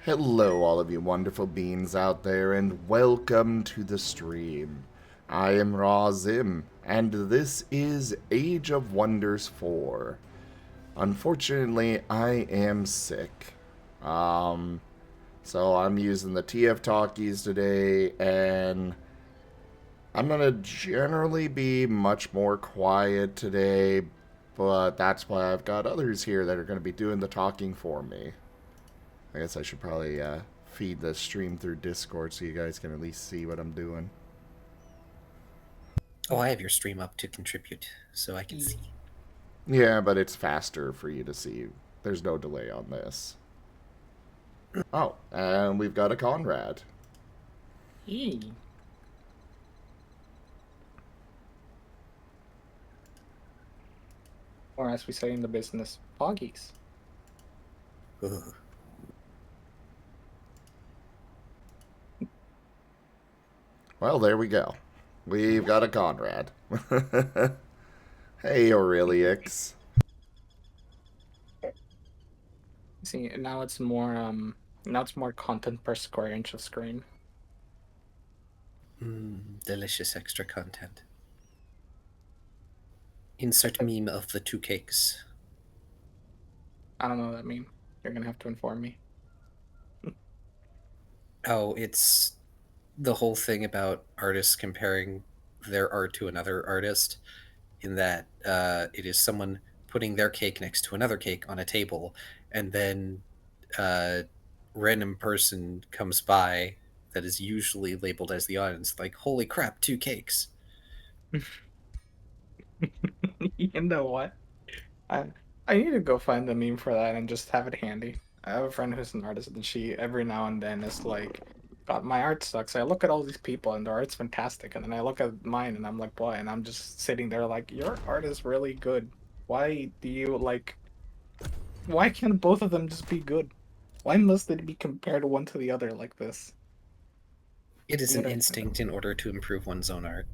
Hello, all of you wonderful beings out there, and welcome to the stream. I am Razim, and this is Age of Wonders 4. Unfortunately, I am sick. So I'm using the TF talkies today, and I'm gonna generally be much more quiet today, but that's why I've got others here that are gonna be doing the talking for me. I guess I should probably feed the stream through Discord so you guys can at least see what I'm doing. Oh, I have your stream up to contribute, so I can see. Yeah, but it's faster for you to see. There's no delay on this. Oh, and we've got a Conrad. Hey. Or as we say in the business, foggies. Ugh. Well, there we go. We've got a Conrad. Hey, Aurelix. See, now it's more content per square inch of screen. Delicious extra content. Insert meme of the two cakes. I don't know what that means. You're gonna have to inform me. Oh, it's the whole thing about artists comparing their art to another artist, in that it is someone putting their cake next to another cake on a table, and then random person comes by that is usually labeled as the audience, like, holy crap, two cakes. You know what? I I need to go find the meme for that and just have it handy. I have a friend who's an artist, and she every now and then is like, "God, my art sucks." I look at all these people and their art's fantastic, and then I look at mine and I'm like, "Boy," and I'm just sitting there like, "Your art is really good. Why do you like? Why can't both of them just be good? Why must it be compared one to the other like this?" It is You an know, instinct in order to improve one's own art.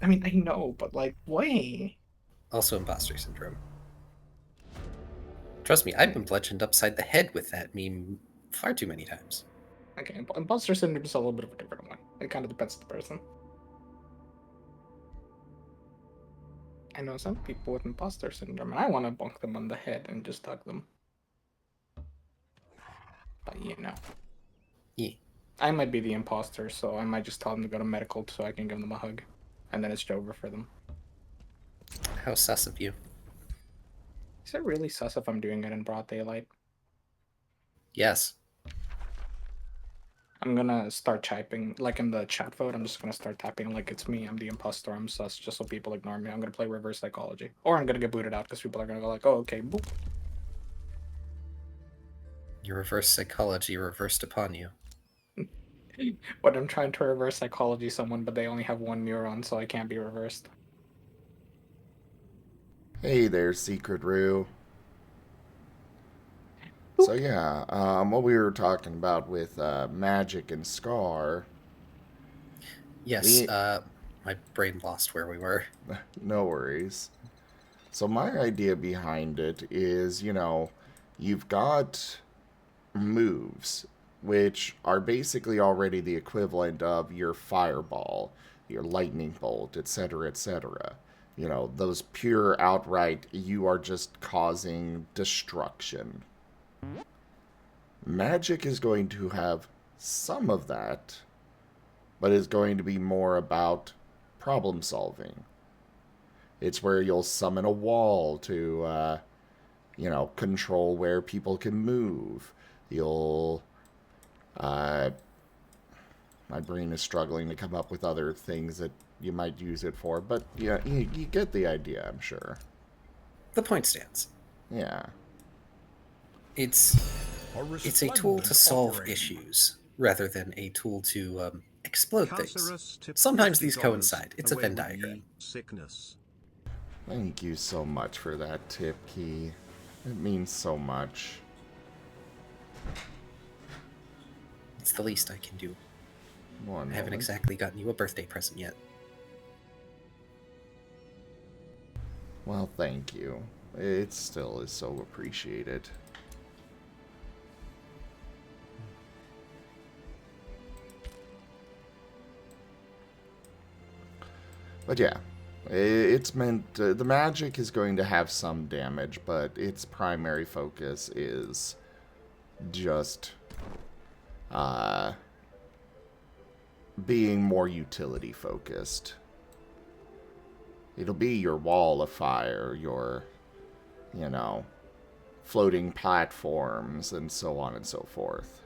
I mean, I know, but like, why? Also, imposter syndrome. Trust me, I've been bludgeoned upside the head with that meme far too many times. Okay, imposter syndrome is a little bit of a different one. It kind of depends on the person. I know some people with imposter syndrome, and I want to bonk them on the head and just hug them. But Yeah. I might be the imposter, so I might just tell them to go to medical so I can give them a hug, and then it's over for them. How sus of you. Is it really sus if I'm doing it in broad daylight? Yes. I'm gonna start typing, like in the chat vote, I'm just gonna start typing like it's me, I'm the imposter, I'm sus, just so people ignore me. I'm gonna play reverse psychology. Or I'm gonna get booted out because people are gonna go like, oh, okay, boop. Your reverse psychology reversed upon you. But I'm trying to reverse psychology someone, but they only have one neuron, so I can't be reversed. Hey there, Secret Rue. So Boop. yeah, what we were talking about with Magic and Scar. Yes, We my brain lost where we were. No worries. So my idea behind it is, you've got moves, which are basically already the equivalent of your fireball, your lightning bolt, etc., etc. Those pure outright, you are just causing destruction. Magic is going to have some of that, but is going to be more about problem solving. It's where you'll summon a wall to, control where people can move. You'll my brain is struggling to come up with other things that you might use it for, but yeah, you get the idea, I'm sure. The point stands. Yeah. It's a tool to solve issues rather than a tool to explode things. Sometimes these coincide. It's a Venn diagram. Sickness. Thank you so much for that tip, Key. It means so much. It's the least I can do. One I haven't moment. exactly gotten you a birthday present yet. Well, thank you. It still is so appreciated. But yeah, it's meant the magic is going to have some damage, but its primary focus is just uh, being more utility focused. It'll be your wall of fire, your, you know, floating platforms, and so on and so forth.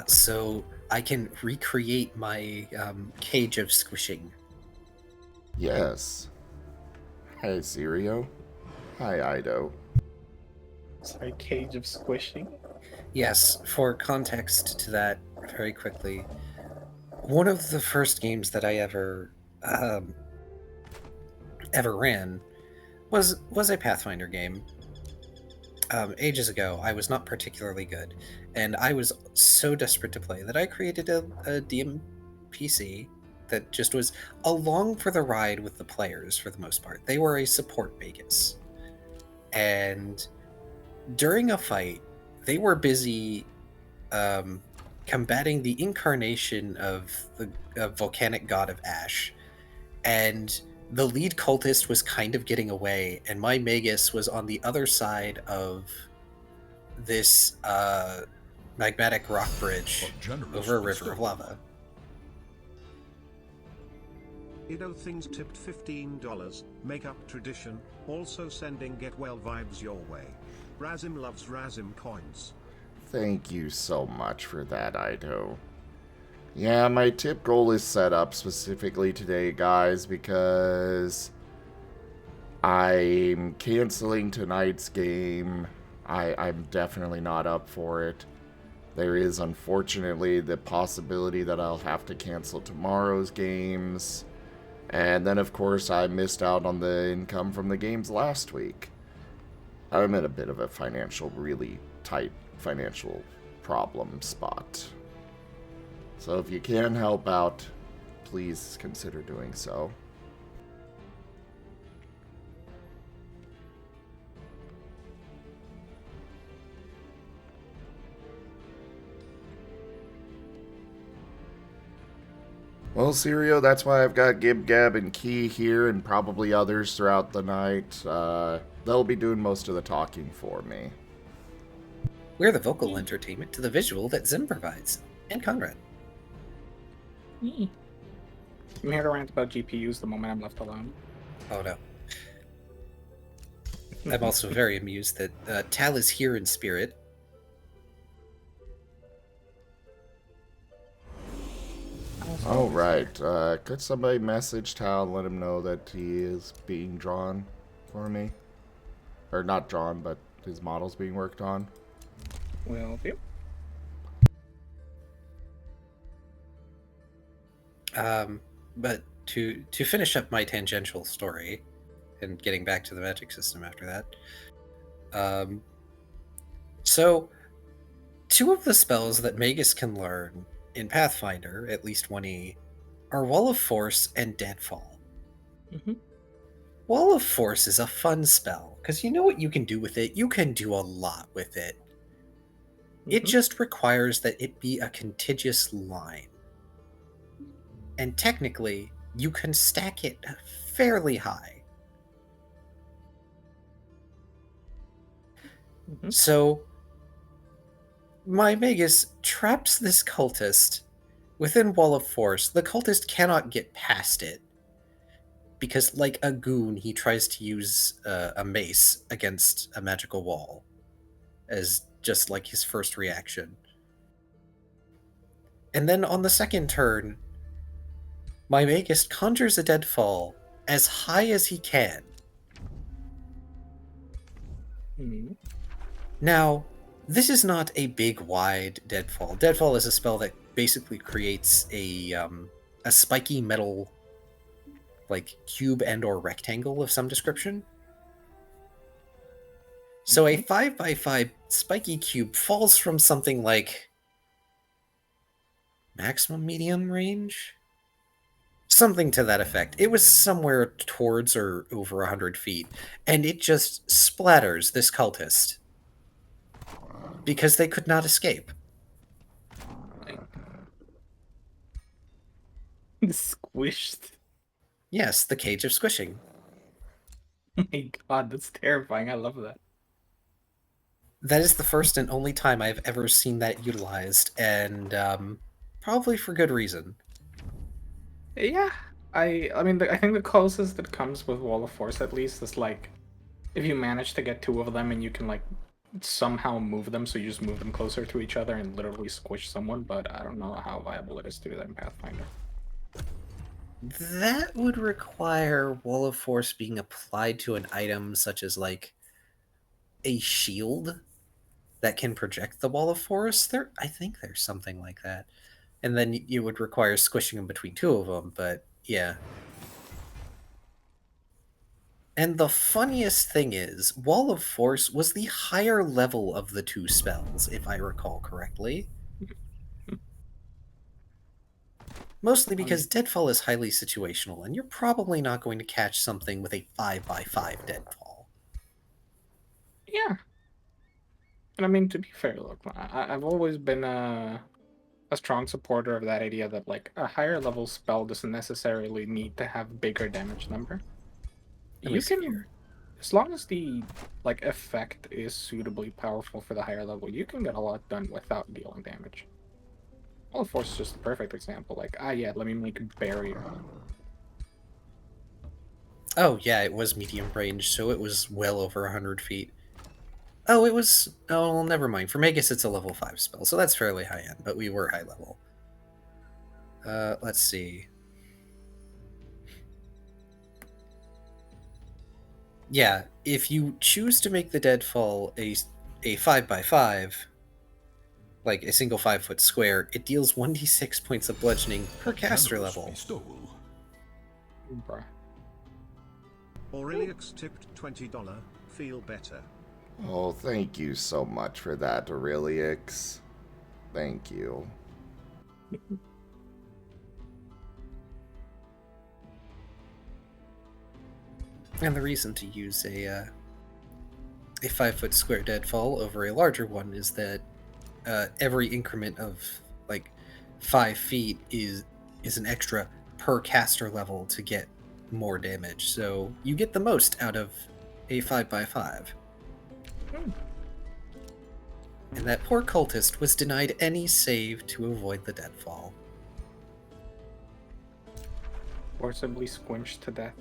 So I can recreate my cage of squishing. Yes. Hi, Sirio. Hi, Ido. Sorry, cage of squishing. Yes, for context to that, very quickly, one of the first games that I um, ever ran was a Pathfinder game. Ages ago, I was not particularly good, and I was so desperate to play that I created a DM PC that just was along for the ride with the players for the most part. They were a support Vegas, and during a fight, they were busy combating the incarnation of the volcanic god of ash, and the lead cultist was kind of getting away, and my magus was on the other side of this magmatic rock bridge over a river of lava. Ido Things tipped $15. Make up tradition. Also sending get well vibes your way. Razim loves Razim coins. Thank you so much for that, Ido. Yeah, my tip goal is set up specifically today, guys, because I'm canceling tonight's game. I'm definitely not up for it. There is unfortunately the possibility that I'll have to cancel tomorrow's games. And then, of course, I missed out on the income from the games last week. I'm in a bit of a really tight financial problem spot. So if you can help out, please consider doing so. Well, Sirio, that's why I've got Gib, Gab, and Key here, and probably others throughout the night. They'll be doing most of the talking for me. We're the vocal entertainment to the visual that Zim provides, and Conrad. I'm here to rant about GPUs the moment I'm left alone. Oh no. I'm also very amused that Tal is here in spirit. Oh, right. Could somebody message Tal and let him know that he is being drawn for me? Or not drawn, but his model's being worked on? Will do. But to finish up my tangential story, and getting back to the magic system after that. So, two of the spells that Magus can learn in Pathfinder, at least 1E, are Wall of Force and Deadfall. Mm-hmm. Wall of Force is a fun spell, because you know what you can do with it? You can do a lot with it. It just requires that it be a contiguous line. And technically, you can stack it fairly high. So, my Magus traps this cultist within Wall of Force. The cultist cannot get past it, because like a goon, he tries to use a mace against a magical wall as just like his first reaction. And then on the second turn, my Magus conjures a deadfall as high as he can. Now, this is not a big, wide deadfall. Deadfall is a spell that basically creates a spiky metal, like cube and/or rectangle of some description. So a 5x5 spiky cube falls from something like maximum medium range? Something to that effect. It was somewhere towards or over 100 feet, and it just splatters this cultist. Because they could not escape. Squished. Yes, the cage of squishing. Oh my god, that's terrifying. I love that. That is the first and only time I've ever seen that utilized, and probably for good reason. Yeah, I mean, I think the closest that comes with Wall of Force, at least, is like if you manage to get two of them and you can like somehow move them, so you just move them closer to each other and literally squish someone. But I don't know how viable it is to do that in Pathfinder. That would require Wall of Force being applied to an item such as like a shield that can project the Wall of Force. I think there's something like that, and then you would require squishing them between two of them. But yeah. And the funniest thing is, Wall of Force was the higher level of the two spells, if I recall correctly. Mostly because Deadfall is highly situational, and you're probably not going to catch something with a 5x5 Deadfall. Yeah, and I mean, to be fair, look, I've always been a strong supporter of that idea that like a higher level spell doesn't necessarily need to have bigger damage number. You can, as long as the like effect is suitably powerful for the higher level, you can get a lot done without dealing damage. Wall of Force is just a perfect example. Like, yeah, let me make a barrier. Oh, yeah, it was medium range, so it was well over 100 feet. Oh, it was... Oh, well, never mind. For Magus, it's a level 5 spell, so that's fairly high end, but we were high level. Let's see. Yeah, if you choose to make the Deadfall a 5x5, like a single 5-foot square, it deals 1d6 points of bludgeoning per caster level. Bruh. Aurelix tipped $20. Feel better. Oh, thank you so much for that, Aurelix. Thank you. And the reason to use a 5-foot square Deadfall over a larger one is that every increment of like 5 feet is an extra per caster level to get more damage. So you get the most out of a 5x5. And that poor cultist was denied any save to avoid the deadfall. Forcibly squinched to death.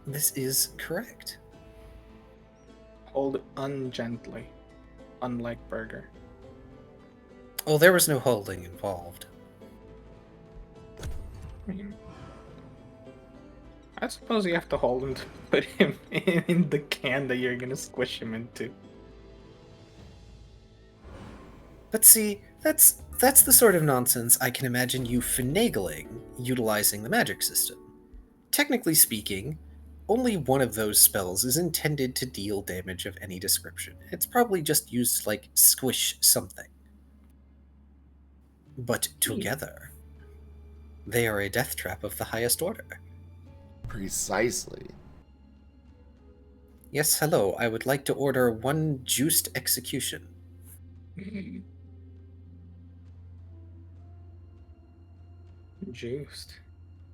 This is correct. Hold ungently, unlike Burger. Oh, there was no holding involved. I mean, I suppose you have to hold him to put him in the can that you're gonna squish him into. But see, that's the sort of nonsense I can imagine you finagling utilizing the magic system. Technically speaking, only one of those spells is intended to deal damage of any description. It's probably just used to, like, squish something. But together, they are a death trap of the highest order. Precisely. Yes, hello, I would like to order 1 juiced execution. Juiced.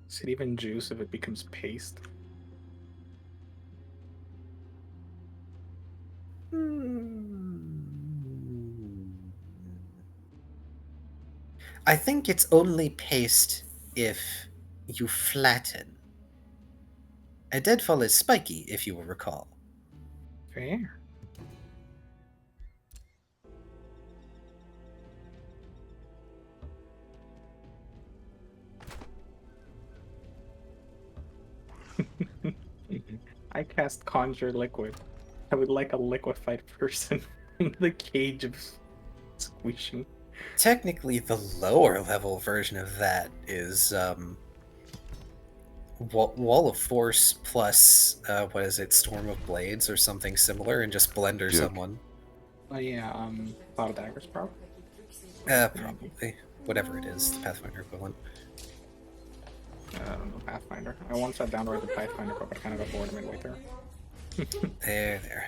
Is it even juice if it becomes paste? I think it's only paste if you flatten. A deadfall is spiky, if you will recall. Fair. I cast Conjure Liquid. I would like a liquefied person in the cage of squishing. Technically, the lower level version of that is Wall of Force plus, what is it, Storm of Blades or something similar, and just blender someone. Oh yeah, Cloud of Daggers, probably. Probably. Whatever it is, the Pathfinder equivalent. I don't know, Pathfinder. I once sat down to write the Pathfinder book, but I kind of got bored midway through. There.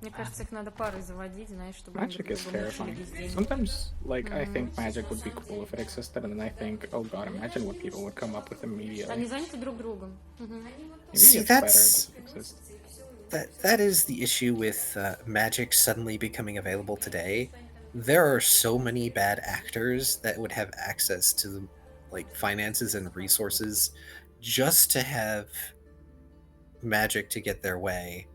Мне кажется, их надо парой заводить, знаешь, чтобы они Magic друг is друга мучили terrifying. без денег. Sometimes, like, I think magic would be cool if it existed, and then I think, oh god, imagine what people would come up with immediately. Они заняты друг другом. Maybe See, it's better that's- that it exists. That is the issue with magic suddenly becoming available today. There are so many bad actors that would have access to like finances and resources just to have magic to get their way.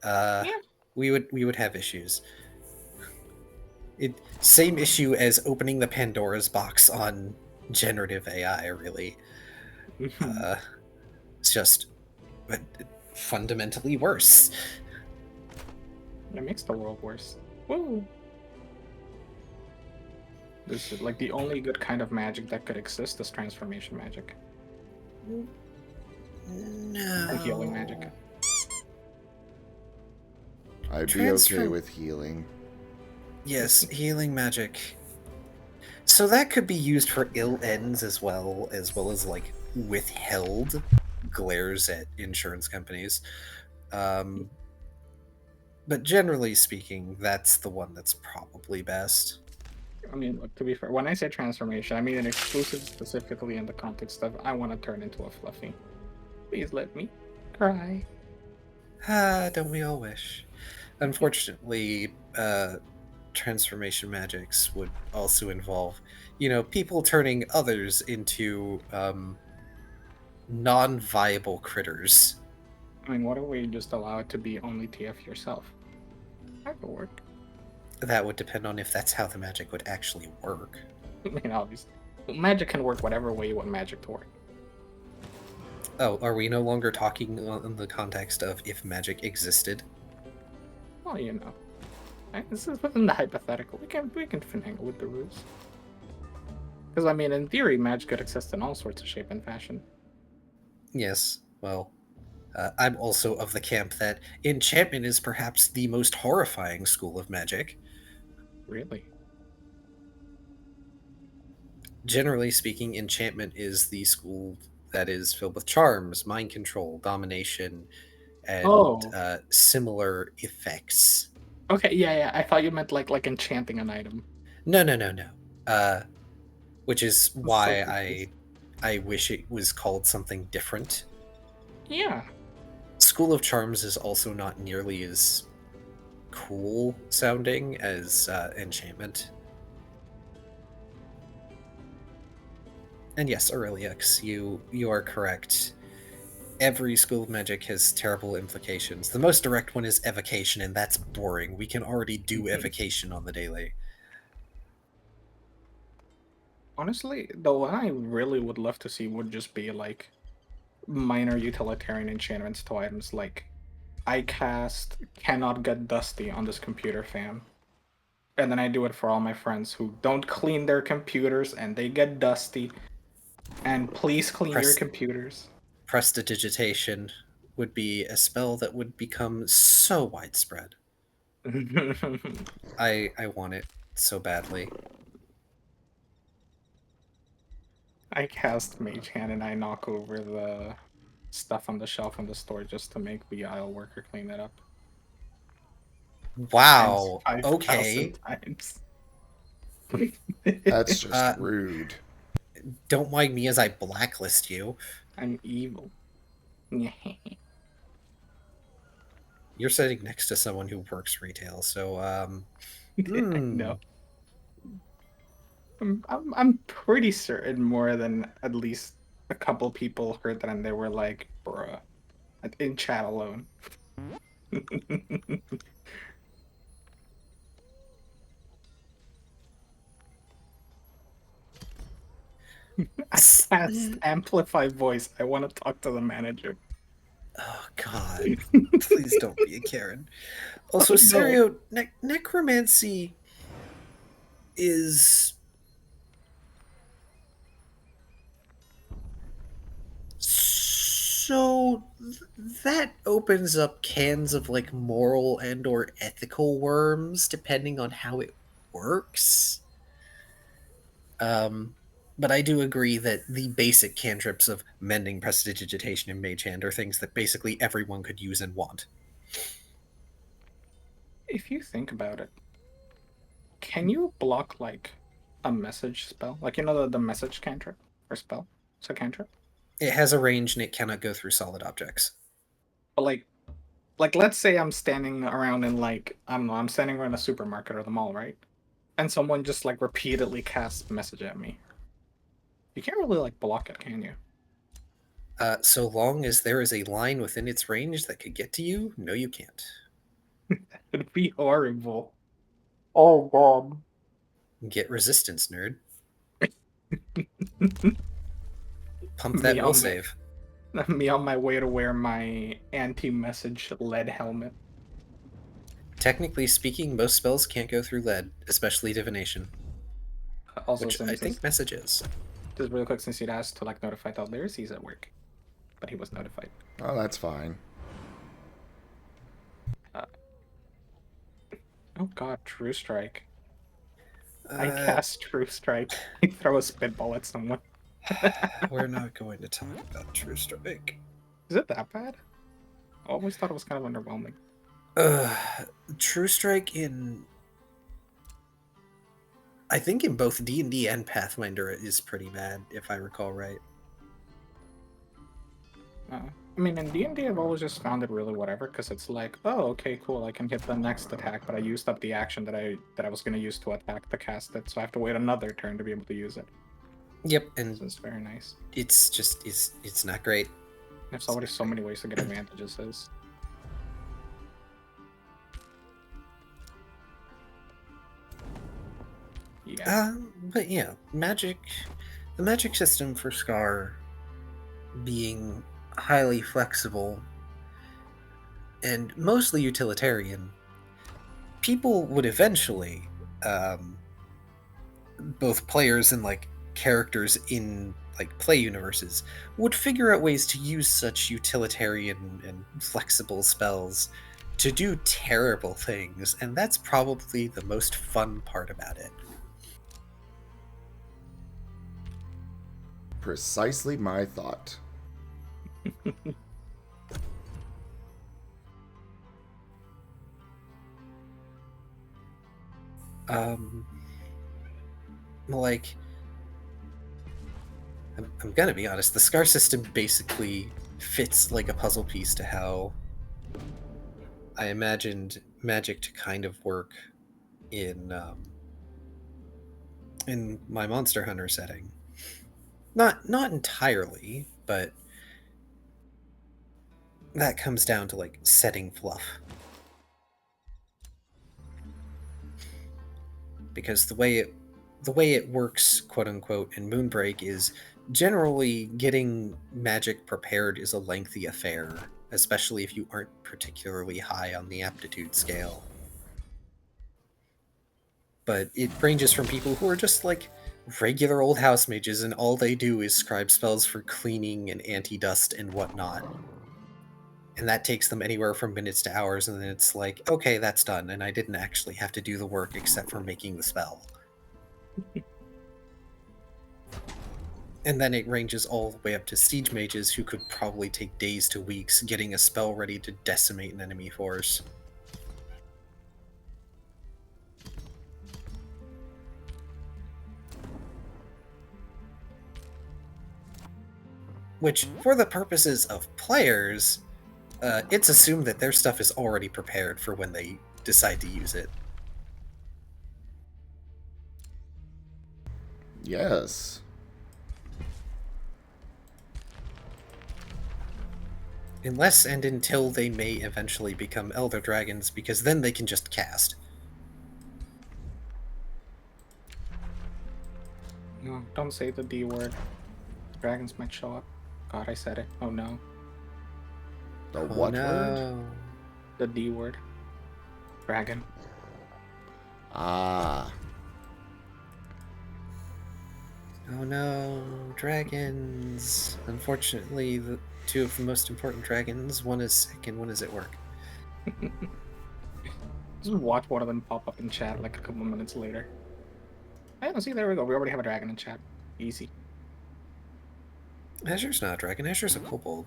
Yeah. We would have issues. Same issue as opening the Pandora's box on generative AI. Really, it's just fundamentally worse. It makes the world worse. Woo! This is like the only good kind of magic that could exist is transformation magic. No. Or healing magic. I'd be okay with healing. Yes, healing magic. So that could be used for ill ends as well as like withheld glares at insurance companies. But generally speaking, that's the one that's probably best. I mean, look, to be fair, when I say transformation, I mean an exclusive specifically in the context of I want to turn into a fluffy. Please let me cry. Don't we all wish? Unfortunately, transformation magics would also involve, people turning others into non-viable critters. I mean, what if we just allow it to be only TF yourself? That could work. That would depend on if that's how the magic would actually work. I mean, obviously. Magic can work whatever way you want magic to work. Oh, are we no longer talking in the context of if magic existed? Well, you know. This is within the hypothetical. We can finagle with the rules. Because, I mean, in theory, magic could exist in all sorts of shape and fashion. Yes, well, I'm also of the camp that enchantment is perhaps the most horrifying school of magic. Really? Generally speaking, enchantment is the school that is filled with charms, mind control, domination, and similar effects. Okay, yeah. I thought you meant like enchanting an item. No. Which is why I wish it was called something different. Yeah. School of Charms is also not nearly as cool sounding as enchantment. And yes, Aureliux, you are correct. Every school of magic has terrible implications. The most direct one is evocation, and that's boring. We can already do evocation on the daily. Honestly, the one I really would love to see would just be like minor utilitarian enchantments to items like I cast cannot get dusty on this computer fan. And then I do it for all my friends who don't clean their computers and they get dusty. And please clean your computers. Prestidigitation would be a spell that would become so widespread. I want it so badly. I cast Mage Hand and I knock over the stuff on the shelf in the store just to make the aisle worker clean it up. Wow. 5,000 okay. Times. That's just rude. Don't mind me as I blacklist you. I'm evil. You're sitting next to someone who works retail, so No. I'm pretty certain more than at least a couple people heard that and they were like, bruh, in chat alone. I cast amplify voice. I want to talk to the manager. Oh God! Please don't be a Karen. Also, Serio, necromancy is so that opens up cans of like moral and or ethical worms, depending on how it works. But I do agree that the basic cantrips of Mending, Prestidigitation, and Mage Hand are things that basically everyone could use and want. If you think about it, can you block like a message spell? Like the message cantrip or spell? It's a cantrip. It has a range and it cannot go through solid objects. But like let's say I'm standing around in like I don't know, I'm standing around a supermarket or the mall, right? And someone just like repeatedly casts message at me. You can't really like block it, can you? So long as there is a line within its range that could get to you, no, you can't. It'd be horrible. Oh god. Get resistance, nerd. Pump that Me will on save. Me on my way to wear my anti-message lead helmet. Technically speaking, most spells can't go through lead, especially divination, Also, which I think message is. Just real quick, since you'd asked to like notify Taldaris, he's at work, but he was notified. Oh, that's fine. Oh god, True Strike. I Uh, cast True Strike. I throw a spitball at someone. We're not going to talk about True Strike. Is it that bad? I always thought it was kind of underwhelming. True Strike I think in both D&D and Pathfinder is pretty bad, if I recall right. I mean, in D&D, I've always just found it really whatever, because it's like, oh, okay, cool, I can hit the next attack, but I used up the action that I was going to use to attack to cast it, so I have to wait another turn to be able to use it. Yep, and So it's very nice. it's not great. There's already so many ways to get advantages. Yeah. But yeah, the magic system for Scar being highly flexible and mostly utilitarian, people would eventually, both players and like characters in like play universes, would figure out ways to use such utilitarian and flexible spells to do terrible things, and that's probably the most fun part about it. Precisely my thought. Like, I'm gonna be honest, the Scar system basically fits like a puzzle piece to how I imagined magic to kind of work in my Monster Hunter setting. Not entirely, but that comes down to like setting fluff. Because the way it works, quote unquote, in Moonbreak is generally getting magic prepared is a lengthy affair, especially if you aren't particularly high on the aptitude scale. But it ranges from people who are just like regular old house mages and all they do is scribe spells for cleaning and anti-dust and whatnot. And that takes them anywhere from minutes to hours, and then it's like, okay, that's done, and I didn't actually have to do the work except for making the spell. And then it ranges all the way up to siege mages who could probably take days to weeks getting a spell ready to decimate an enemy force. Which, for the purposes of players, it's assumed that their stuff is already prepared for when they decide to use it. Yes. Unless and until they may eventually become Elder Dragons, because then they can just cast. No, don't say the D word. Dragons might show up. God, I said it. Oh no. The what word? The D word. Dragon. Ah. Oh no, dragons. Unfortunately, the two of the most important dragons, one is sick and one is at work. Just watch one of them pop up in chat like a couple minutes later. I don't see, there we go. We already have a dragon in chat. Easy. Azure's not a dragon. Azure's a kobold.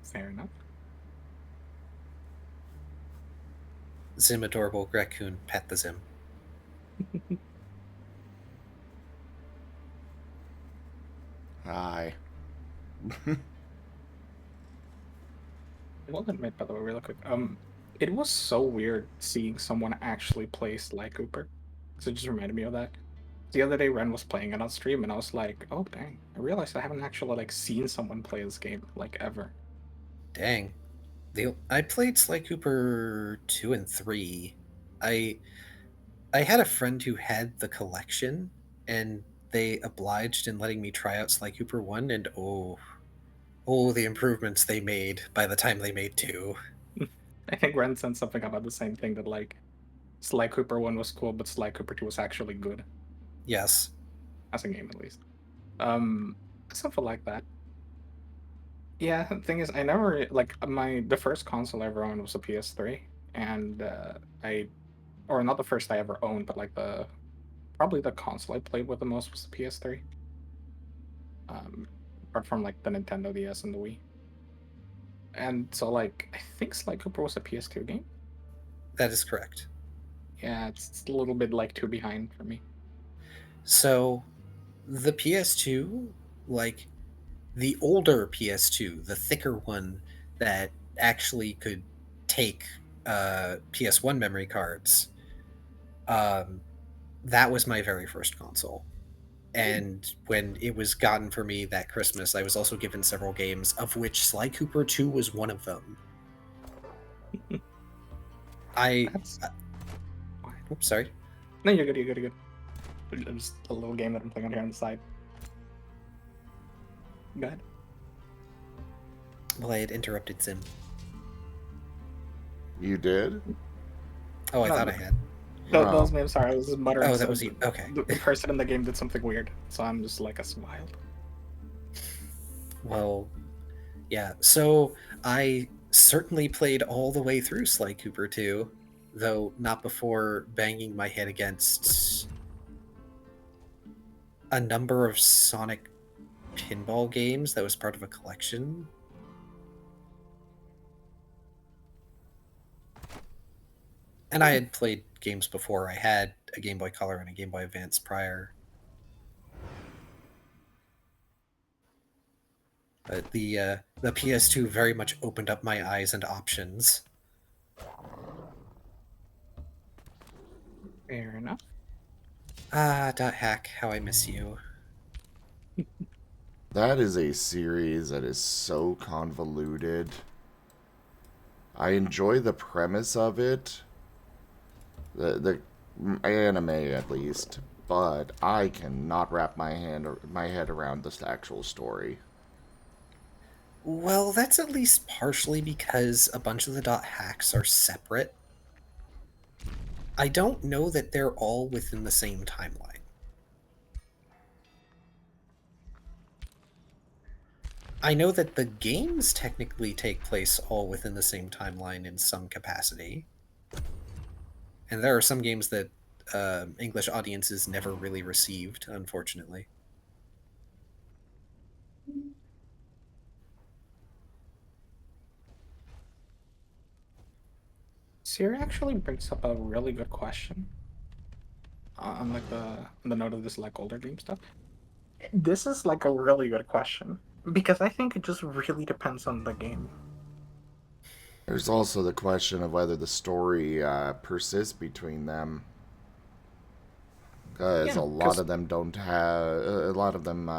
Fair enough. Zim adorable raccoon. Pet the Zim. Hi. I will admit, by the way, really quick, it was so weird seeing someone actually play Sly Cooper. So it just reminded me of that. The other day, Ren was playing it on stream, and I was like, "Oh dang!" I realized I haven't actually like seen someone play this game like ever. Dang. I played Sly Cooper 2 and 3. I had a friend who had the collection, and they obliged in letting me try out Sly Cooper 1, and oh, the improvements they made by the time they made 2. I think Ren said something about the same thing, that like Sly Cooper 1 was cool, but Sly Cooper 2 was actually good Yes. as a game, at least. Something like that. Yeah, the thing is, I never like the first console I ever owned was a PS3, and or not the first I ever owned, but like probably the console I played with the most was the PS3. Apart from like the Nintendo DS and the Wii. And so like I think Sly Cooper was a PS2 game. That is correct. Yeah, it's a little bit like 2 behind for me. So, the PS2, like the older PS2, the thicker one that actually could take PS1 memory cards, that was my very first console. And when it was gotten for me that Christmas, I was also given several games, of which Sly Cooper 2 was one of them. Oops, sorry. No, you're good, you're good, you're good. Just a little game that I'm playing on here on the side. Go ahead. Well, I had interrupted Sim. You did? Oh, I No, thought I had. That was me, I'm sorry, I was just muttering. Oh, that was you. Okay. The person in the game did something weird, so I'm just like, that's wild. Well, yeah, so I certainly played all the way through Sly Cooper 2, though not before banging my head against a number of Sonic pinball games that was part of a collection. And I had played games before. I had a Game Boy Color and a Game Boy Advance prior. But the PS2 very much opened up my eyes and options. Fair enough. .hack, how I miss you. That is a series that is so convoluted. I enjoy the premise of it, the anime at least, but I cannot wrap my head around this actual story. Well, that's at least partially because a bunch of the .hacks are separate. I don't know that they're all within the same timeline. I know that the games technically take place all within the same timeline in some capacity. And there are some games that English audiences never really received, unfortunately. Siri actually brings up a really good question. On like the note of this like older game stuff. This is like a really good question, because I think it just really depends on the game. There's also the question of whether the story persists between them, because Yeah, a lot of them don't have. A lot of them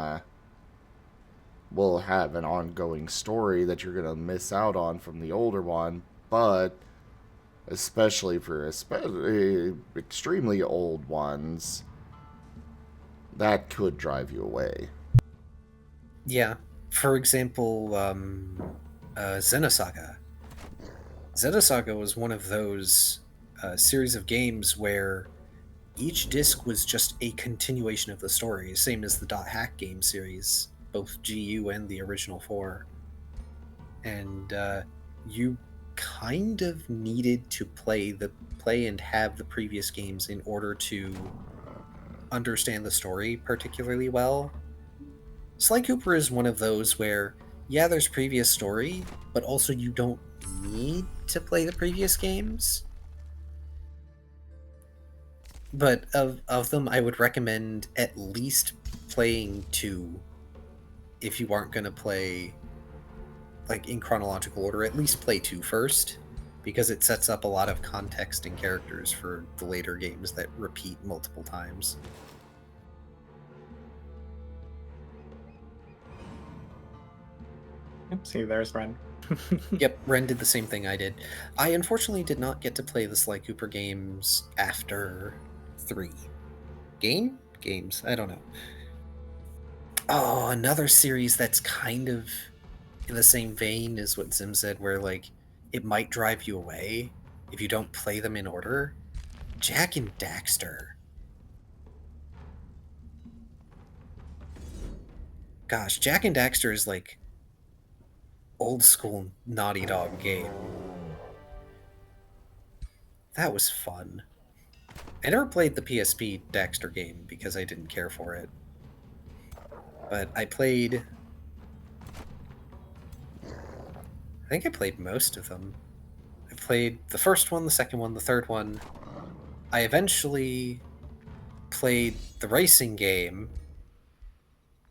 will have an ongoing story that you're gonna miss out on from the older one, but especially for extremely old ones, that could drive you away. Yeah. For example, Xenosaga. Xenosaga was one of those series of games where each disc was just a continuation of the story, same as the .hack game series, both GU and the original 4. And you kind of needed to play and have the previous games in order to understand the story particularly well. Sly Cooper is one of those where, yeah, there's previous story, but also you don't need to play the previous games. But of them, I would recommend at least playing 2 if you aren't going to play like in chronological order. At least play 2 first, because it sets up a lot of context and characters for the later games that repeat multiple times. Yep, see, there's Ren. Yep, Ren did the same thing I did. I unfortunately did not get to play the Sly Cooper games after 3. Games? I don't know. Oh, another series that's kind of in the same vein as what Zim said, where like it might drive you away if you don't play them in order. Jak and Daxter. Gosh, Jak and Daxter is like old school Naughty Dog game. That was fun. I never played the PSP Daxter game because I didn't care for it. But I think I played most of them. I played the first one, the second one, the third one. I eventually played the racing game,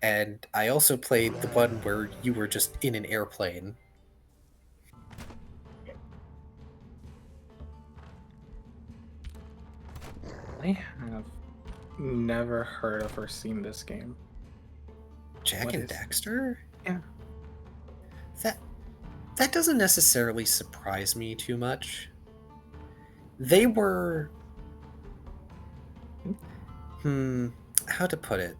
and I also played the one where you were just in an airplane. I have never heard of or seen this game. Jak What and is- Daxter? Yeah. That doesn't necessarily surprise me too much. They were... how to put it?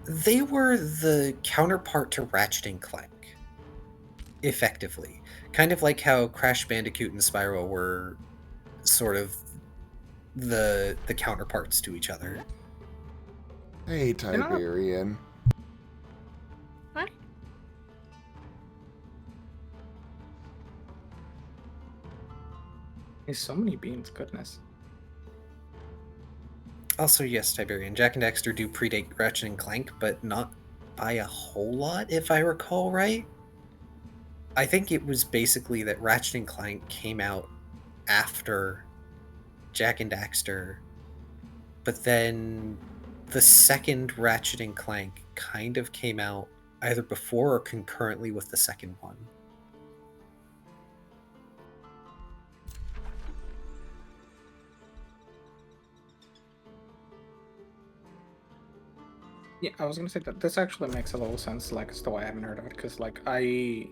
They were the counterpart to Ratchet and Clank, effectively. Kind of like how Crash Bandicoot and Spyro were sort of the counterparts to each other. Hey, Tiberian. Hi. There's so many beans, goodness. Also, yes, Tiberian, Jak and Daxter do predate Ratchet and Clank, but not by a whole lot, if I recall right. I think it was basically that Ratchet and Clank came out after Jak and Daxter, but then the second Ratchet and Clank kind of came out either before or concurrently with the second one. Yeah, I was gonna say that this actually makes a little sense, like, as to why I haven't heard of it, because, like, I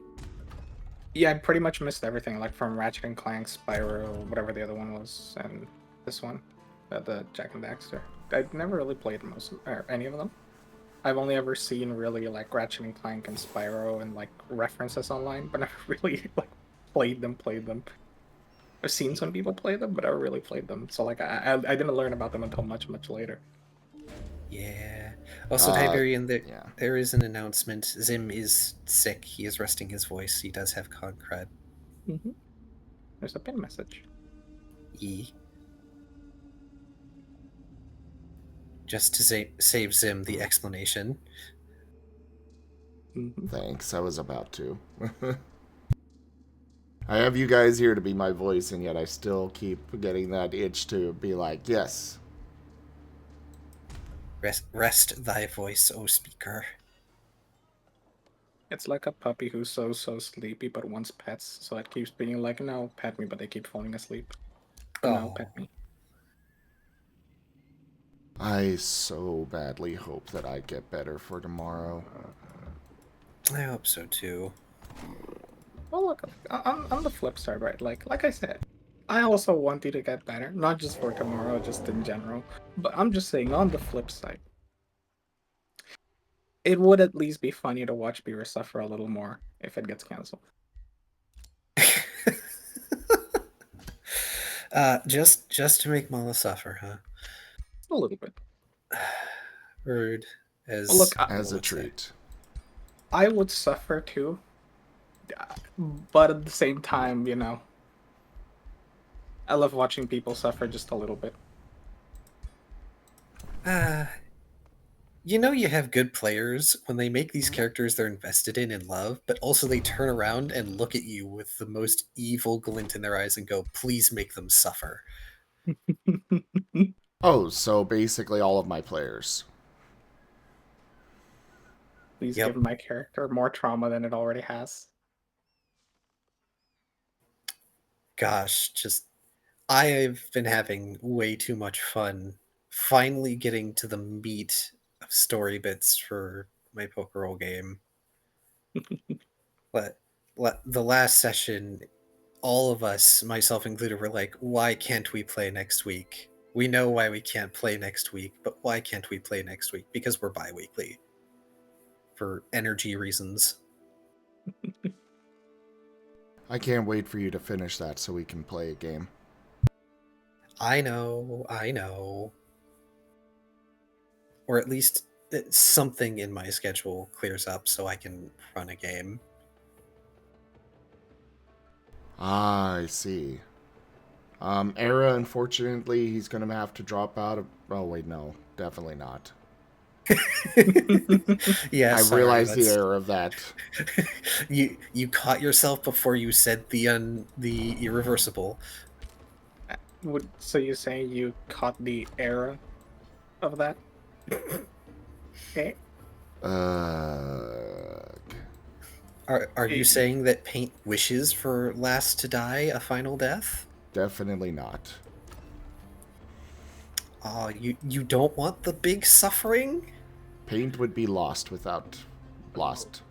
pretty much missed everything, like, from Ratchet and Clank, Spyro, whatever the other one was, and this one, the Jak and Daxter. I've never really played any of them. I've only ever seen, really, like, Ratchet and Clank and Spyro and, like, references online, but never really, like, played them. I've seen some people play them, but I never really played them, so, like, I didn't learn about them until much, much later. Yeah. Also, Tiberian, yeah. there is an announcement. Zim is sick. He is resting his voice. He does have xConrade. Mm-hmm. There's a pin message. Just to save Zim the explanation. Mm-hmm. Thanks, I was about to. I have you guys here to be my voice, and yet I still keep getting that itch to be like, yes. Rest thy voice, O speaker. It's like a puppy who's so sleepy but wants pets, so it keeps being like, no, pet me, but they keep falling asleep. But no, pet me. I so badly hope that I get better for tomorrow. I hope so too. Well, look, on the flip side, right? Like I said, I also want you to get better, not just for tomorrow, just in general. But I'm just saying, on the flip side, it would at least be funny to watch Beaver suffer a little more if it gets canceled. Just to make Mala suffer, huh? A little bit. Rude. As Well, look, As a treat. I would suffer too, but at the same time, you know, I love watching people suffer just a little bit. You know you have good players when they make these characters they're invested in and love, but also they turn around and look at you with the most evil glint in their eyes and go, please make them suffer. Oh, so basically all of my players. Please Yep. give my character more trauma than it already has. Gosh, just I've been having way too much fun finally getting to the meat of story bits for my poker roll game. But the last session, all of us, myself included, were like, why can't we play next week? We know why we can't play next week, but why can't we play next week? Because we're bi-weekly. For energy reasons. I can't wait for you to finish that so we can play a game. I know. Or at least something in my schedule clears up so I can run a game. Ah, I see. Era, unfortunately, he's going to have to drop out of... Oh, wait, no. Definitely not. Yeah, I sorry, realized the error of that. you caught yourself before you said the irreversible. So you say you caught the era of that? Okay. Are you saying that Paint wishes for Last to die a final death? Definitely not. Oh, you don't want the big suffering? Paint would be lost without lost.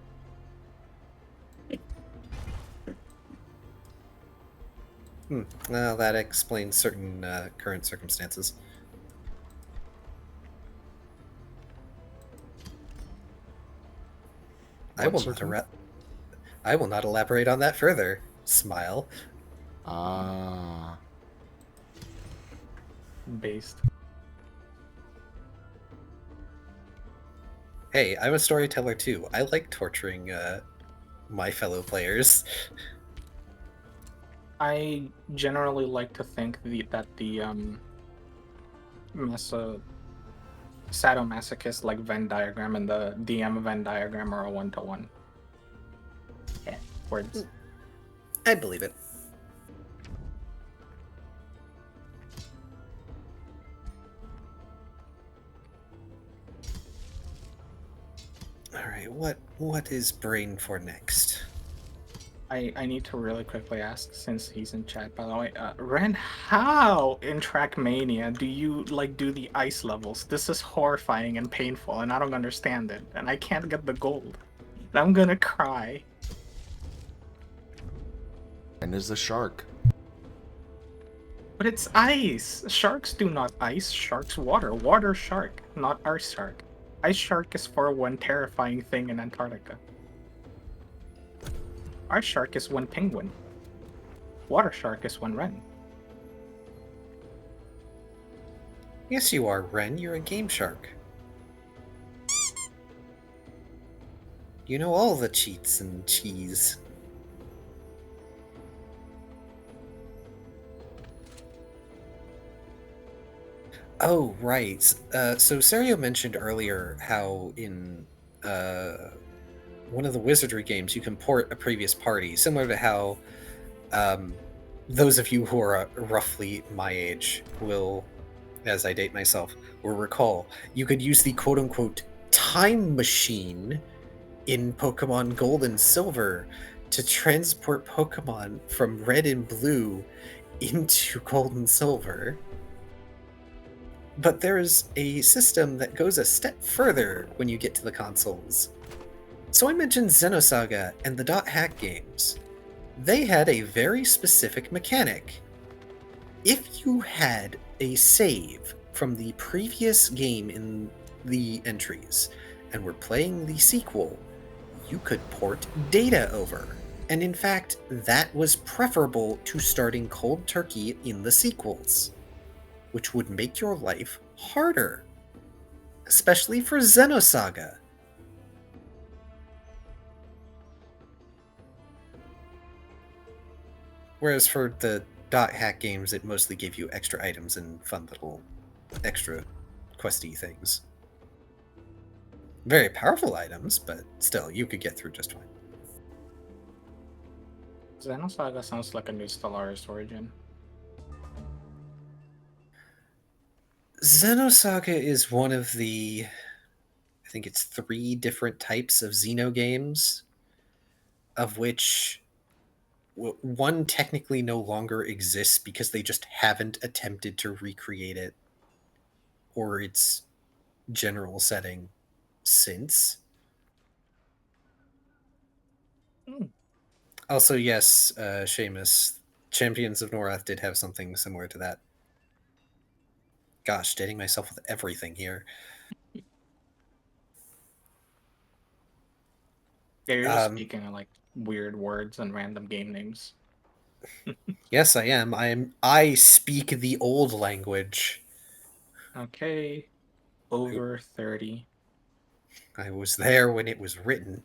Well, that explains certain current circumstances. I will not elaborate on that further. Smile. Ah. Based. Hey, I'm a storyteller too. I like torturing my fellow players. I generally like to think that the sadomasochist like Venn diagram and the DM Venn diagram are a 1-to-1. Yeah, words. I believe it. Alright, what is Brain for next? I need to really quickly ask, since he's in chat, by the way, Ren, how in Trackmania do you like do the ice levels? This is horrifying and painful, and I don't understand it, and I can't get the gold. And I'm gonna cry. And is a shark. But it's ice. Sharks do not ice. Sharks water. Water shark, not our shark. Ice shark is for one terrifying thing in Antarctica. Our shark is one penguin. Water shark is one wren. Yes, you are, Ren. You're a game shark. You know all the cheats and cheese. Oh, right. So Serio mentioned earlier how in one of the Wizardry games you can port a previous party, similar to how those of you who are roughly my age will, as I date myself, will recall, you could use the quote-unquote time machine in Pokemon Gold and Silver to transport Pokemon from Red and Blue into Gold and Silver. But there's a system that goes a step further when you get to the consoles. So I mentioned Xenosaga and the Dot Hack games. They had a very specific mechanic. If you had a save from the previous game in the entries and were playing the sequel, you could port data over. And in fact, that was preferable to starting cold turkey in the sequels, which would make your life harder, especially for Xenosaga. Whereas for the dot hack games that mostly give you extra items and fun little extra questy things. Very powerful items, but still, you could get through just fine. Xenosaga sounds like a new Stellaris origin. Xenosaga is one of the, I think it's 3 different types of Xeno games, of which one technically no longer exists because they just haven't attempted to recreate it or its general setting since. Also, yes, Seamus, Champions of Norath did have something similar to that. Gosh, dating myself with everything here. Yeah, you're just speaking of like weird words and random game names. Yes, I am. I speak the old language. Okay. Over 30. I was there when it was written.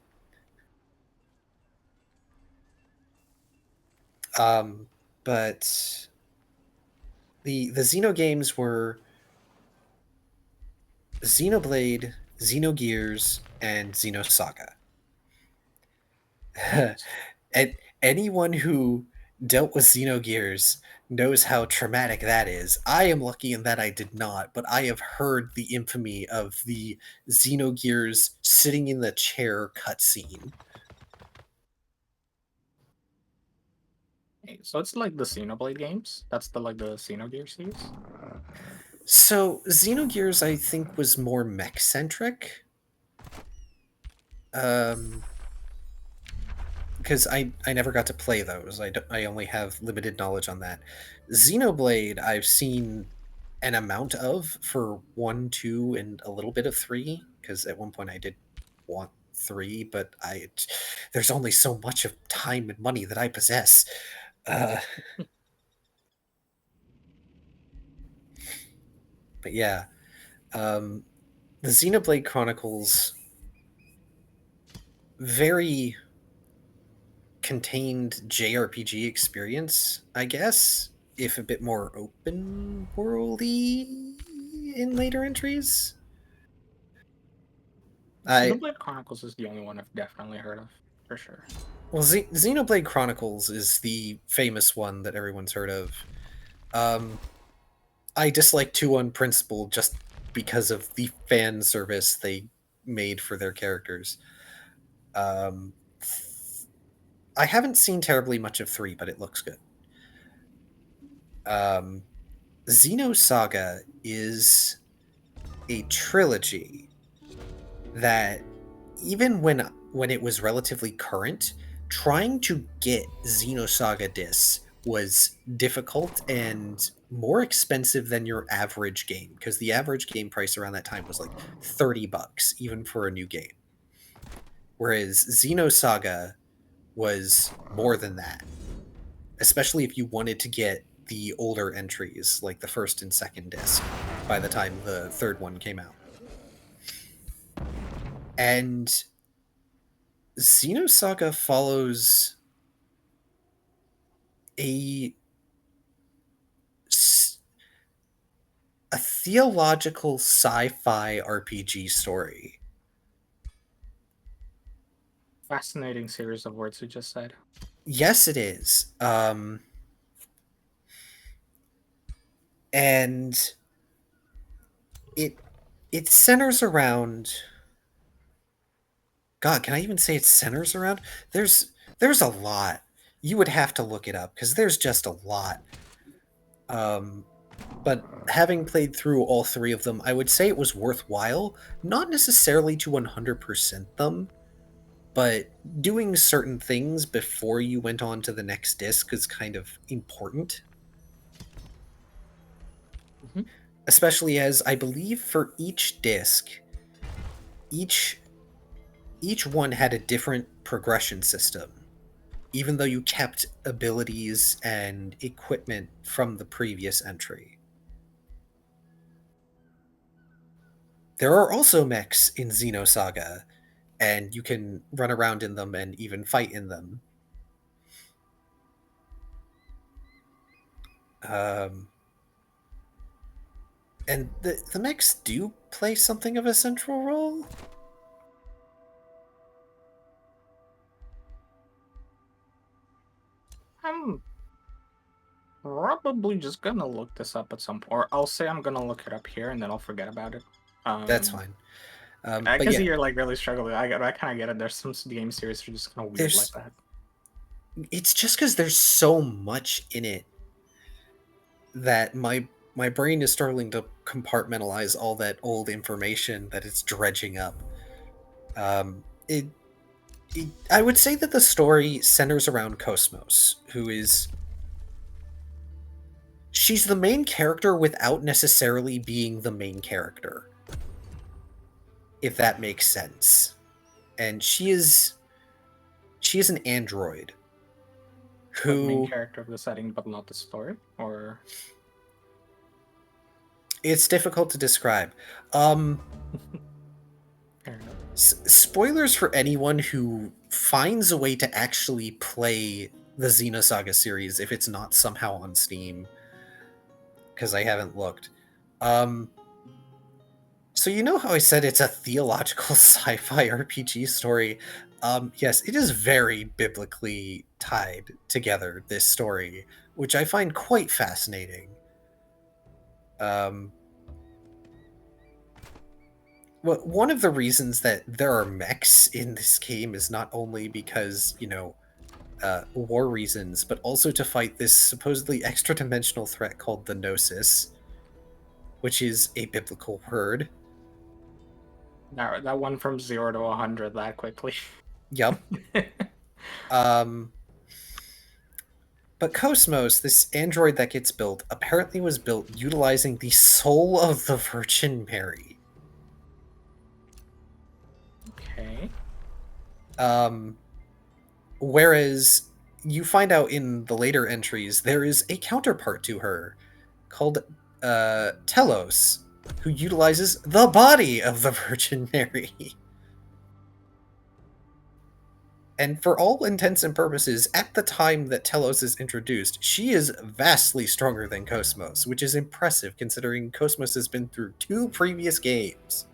But the Xeno games were Xenoblade, Xenogears, and Xenosaga. And anyone who dealt with Xenogears knows how traumatic that is. I am lucky in that I did not, but I have heard the infamy of the Xenogears sitting in the chair cutscene. So it's like the Xenoblade games? That's the Xenogear series? So Xenogears, I think, was more mech-centric. Because I never got to play those. I only have limited knowledge on that. Xenoblade, I've seen an amount of for 1, 2, and a little bit of 3, because at one point I did want 3, but there's only so much of time and money that I possess. But yeah, the Xenoblade Chronicles, very contained JRPG experience, I guess, if a bit more open worldy in later entries. Xenoblade Chronicles is the only one I've definitely heard of, for sure. Well, Xenoblade Chronicles is the famous one that everyone's heard of. I dislike 2 on principle just because of the fan service they made for their characters. I haven't seen terribly much of 3, but it looks good. Xenosaga is a trilogy that, even when it was relatively current, trying to get Xenosaga discs was difficult and more expensive than your average game, because the average game price around that time was like $30 even for a new game, whereas Xenosaga was more than that, especially if you wanted to get the older entries like the first and second disc by the time the third one came out. And Xenosaga follows a theological sci-fi RPG story. Fascinating series of words you just said. Yes, it is. And it centers around... God, can I even say it centers around? There's a lot. You would have to look it up, because there's just a lot. But having played through all 3 of them, I would say it was worthwhile, not necessarily to 100% them, but doing certain things before you went on to the next disc is kind of important. Mm-hmm. Especially as, I believe, for each disc, each one had a different progression system, even though you kept abilities and equipment from the previous entry. There are also mechs in Xenosaga, and you can run around in them and even fight in them. And the mechs do play something of a central role. I'm probably just gonna look this up at some point, or I'll say I'm gonna look it up here and then I'll forget about it. That's fine. I But can see yeah, you're like really struggling. I kind of get it. There's some game series that are just kind of weird like that. it's just because there's so much in it that my brain is struggling to compartmentalize all that old information that it's dredging up. I would say that the story centers around Cosmos, who is she's the main character without necessarily being the main character, if that makes sense. And she is an android The main who character of the setting, but not the story, or it's difficult to describe. Fair enough. Spoilers for anyone who finds a way to actually play the Xenosaga series if it's not somehow on Steam, because I haven't looked. So you know how I said it's a theological sci-fi RPG story? Yes, it is very biblically tied together, this story, which I find quite fascinating. Well, one of the reasons that there are mechs in this game is not only because, war reasons, but also to fight this supposedly extra-dimensional threat called the Gnosis, which is a biblical word. That one from 0 to 100 that quickly. Yep. But Cosmos, this android that gets built, apparently was built utilizing the soul of the Virgin Mary. Okay. Whereas you find out in the later entries, there is a counterpart to her called Telos, who utilizes the body of the Virgin Mary. And for all intents and purposes, at the time that Telos is introduced, she is vastly stronger than Cosmos, which is impressive considering Cosmos has been through 2 previous games.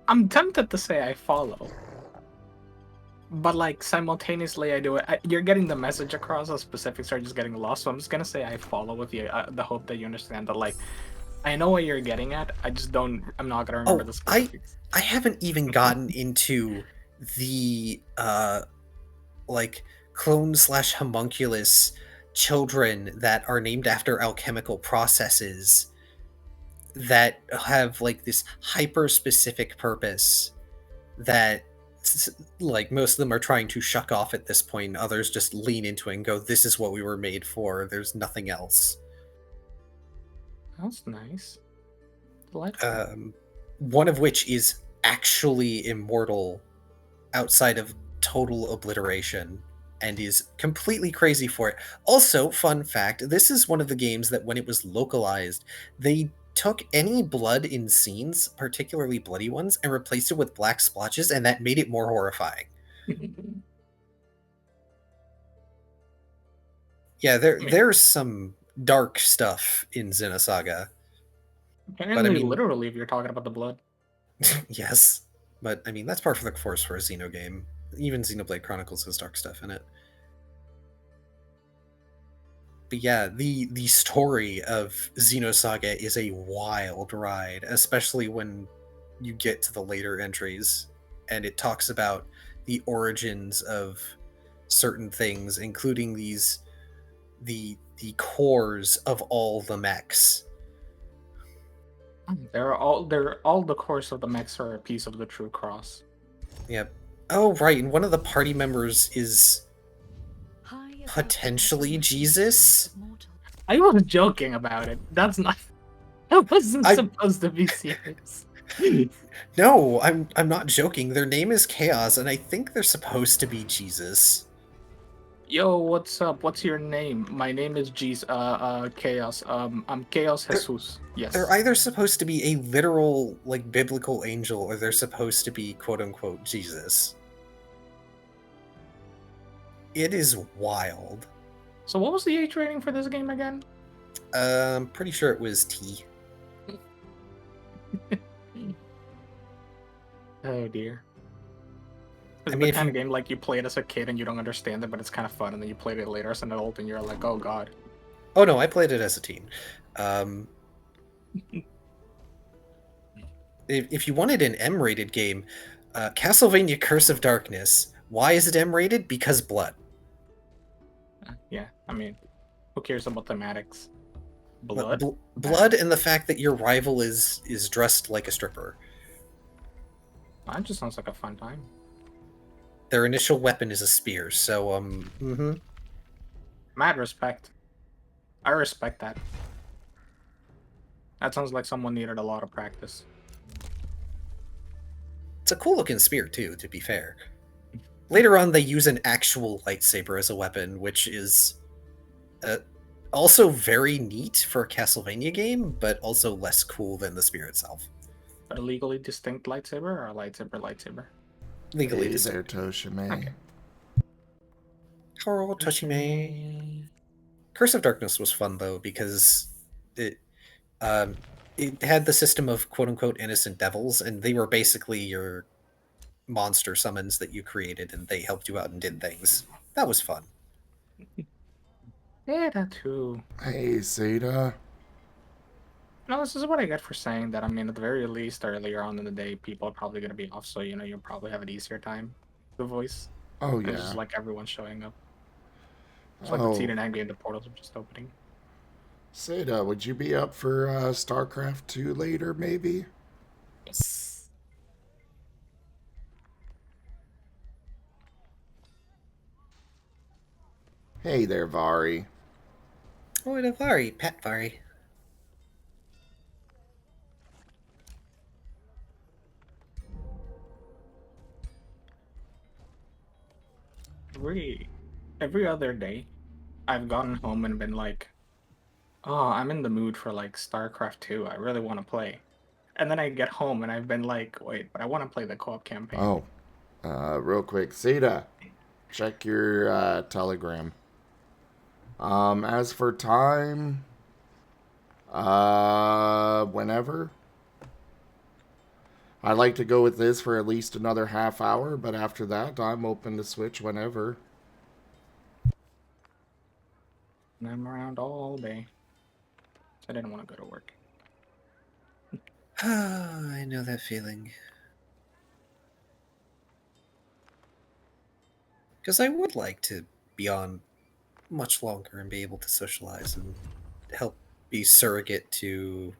I'm tempted to say I follow, but like simultaneously I do it. You're getting the message across. The specifics are just getting lost. So I'm just gonna say I follow with you. The hope that you understand that like I know what you're getting at. I just don't. I'm not gonna remember the specifics. I haven't even gotten into the like clone/homunculus children that are named after alchemical processes that have like this hyper specific purpose that like most of them are trying to shuck off at this point. Others just lean into it and go, this is what we were made for, there's nothing else. That's nice. Delightful. One of which is actually immortal outside of total obliteration and is completely crazy for it. Also, fun fact, this is one of the games that when it was localized, they took any blood in scenes, particularly bloody ones, and replaced it with black splotches, and that made it more horrifying. Yeah, there's some dark stuff in Xenosaga. Apparently, but, I mean, literally, if you're talking about the blood. Yes, but I mean, that's par for the course for a Xeno game. Even Xenoblade Chronicles has dark stuff in it. But yeah, the story of Xenosaga is a wild ride, especially when you get to the later entries, and it talks about the origins of certain things, including the cores of all the mechs. They're all the cores of the mechs are a piece of the true cross. Yep. Oh right, and one of the party members is potentially Jesus. I was joking about it. That's not. That wasn't supposed to be serious. No, I'm not joking. Their name is Chaos, and I think they're supposed to be Jesus. Yo, what's up? What's your name? My name is Chaos. I'm Chaos Jesus. Yes. They're either supposed to be a literal, like, biblical angel, or they're supposed to be quote-unquote Jesus. It is wild. So what was the age rating for this game again? Pretty sure it was T. Oh dear. It's I the mean, if kind you- of game like you play it as a kid and you don't understand it, but it's kind of fun, and then you played it later as an adult and you're like, oh god. Oh no, I played it as a teen. If you wanted an M-rated game, Castlevania Curse of Darkness. Why is it M-rated? Because blood. Yeah, I mean, who cares about thematics? But Blood? blood, and the fact that your rival is dressed like a stripper. That just sounds like a fun time. Their initial weapon is a spear, so Mad respect. I respect that. That sounds like someone needed a lot of practice. It's a cool looking spear too, to be fair. Later on, they use an actual lightsaber as a weapon, which is also very neat for a Castlevania game, but also less cool than the spear itself. But a legally distinct lightsaber or a lightsaber? Legally Hey distinct. there, Toshime. Okay. Hello, Toshime. Curse of Darkness was fun though because it had the system of quote unquote innocent devils, and they were basically your monster summons that you created, and they helped you out and did things. That was fun. Yeah, that too. Hey, Zeta. No, this is what I get for saying that. I mean, at the very least, earlier on in the day, people are probably going to be off, so, you'll probably have an easier time. The voice. Oh, It's yeah. just like everyone's showing up. It's like the Oh, T9 game, the portals are just opening. Zeta, would you be up for StarCraft 2 later, maybe? Yes. Hey there, Vari. Oh, and a Vari, Pet Vari. Every other day, I've gotten home and been like, oh, I'm in the mood for like StarCraft 2. I really want to play. And then I get home and I've been like, wait, but I want to play the co-op campaign. Oh, real quick. Zeta, check your Telegram. As for time, whenever. I'd like to go with this for at least another half hour, but after that, I'm open to switch whenever. And I'm around all day. So I didn't want to go to work. I know that feeling. Because I would like to be on much longer and be able to socialize and help be surrogate to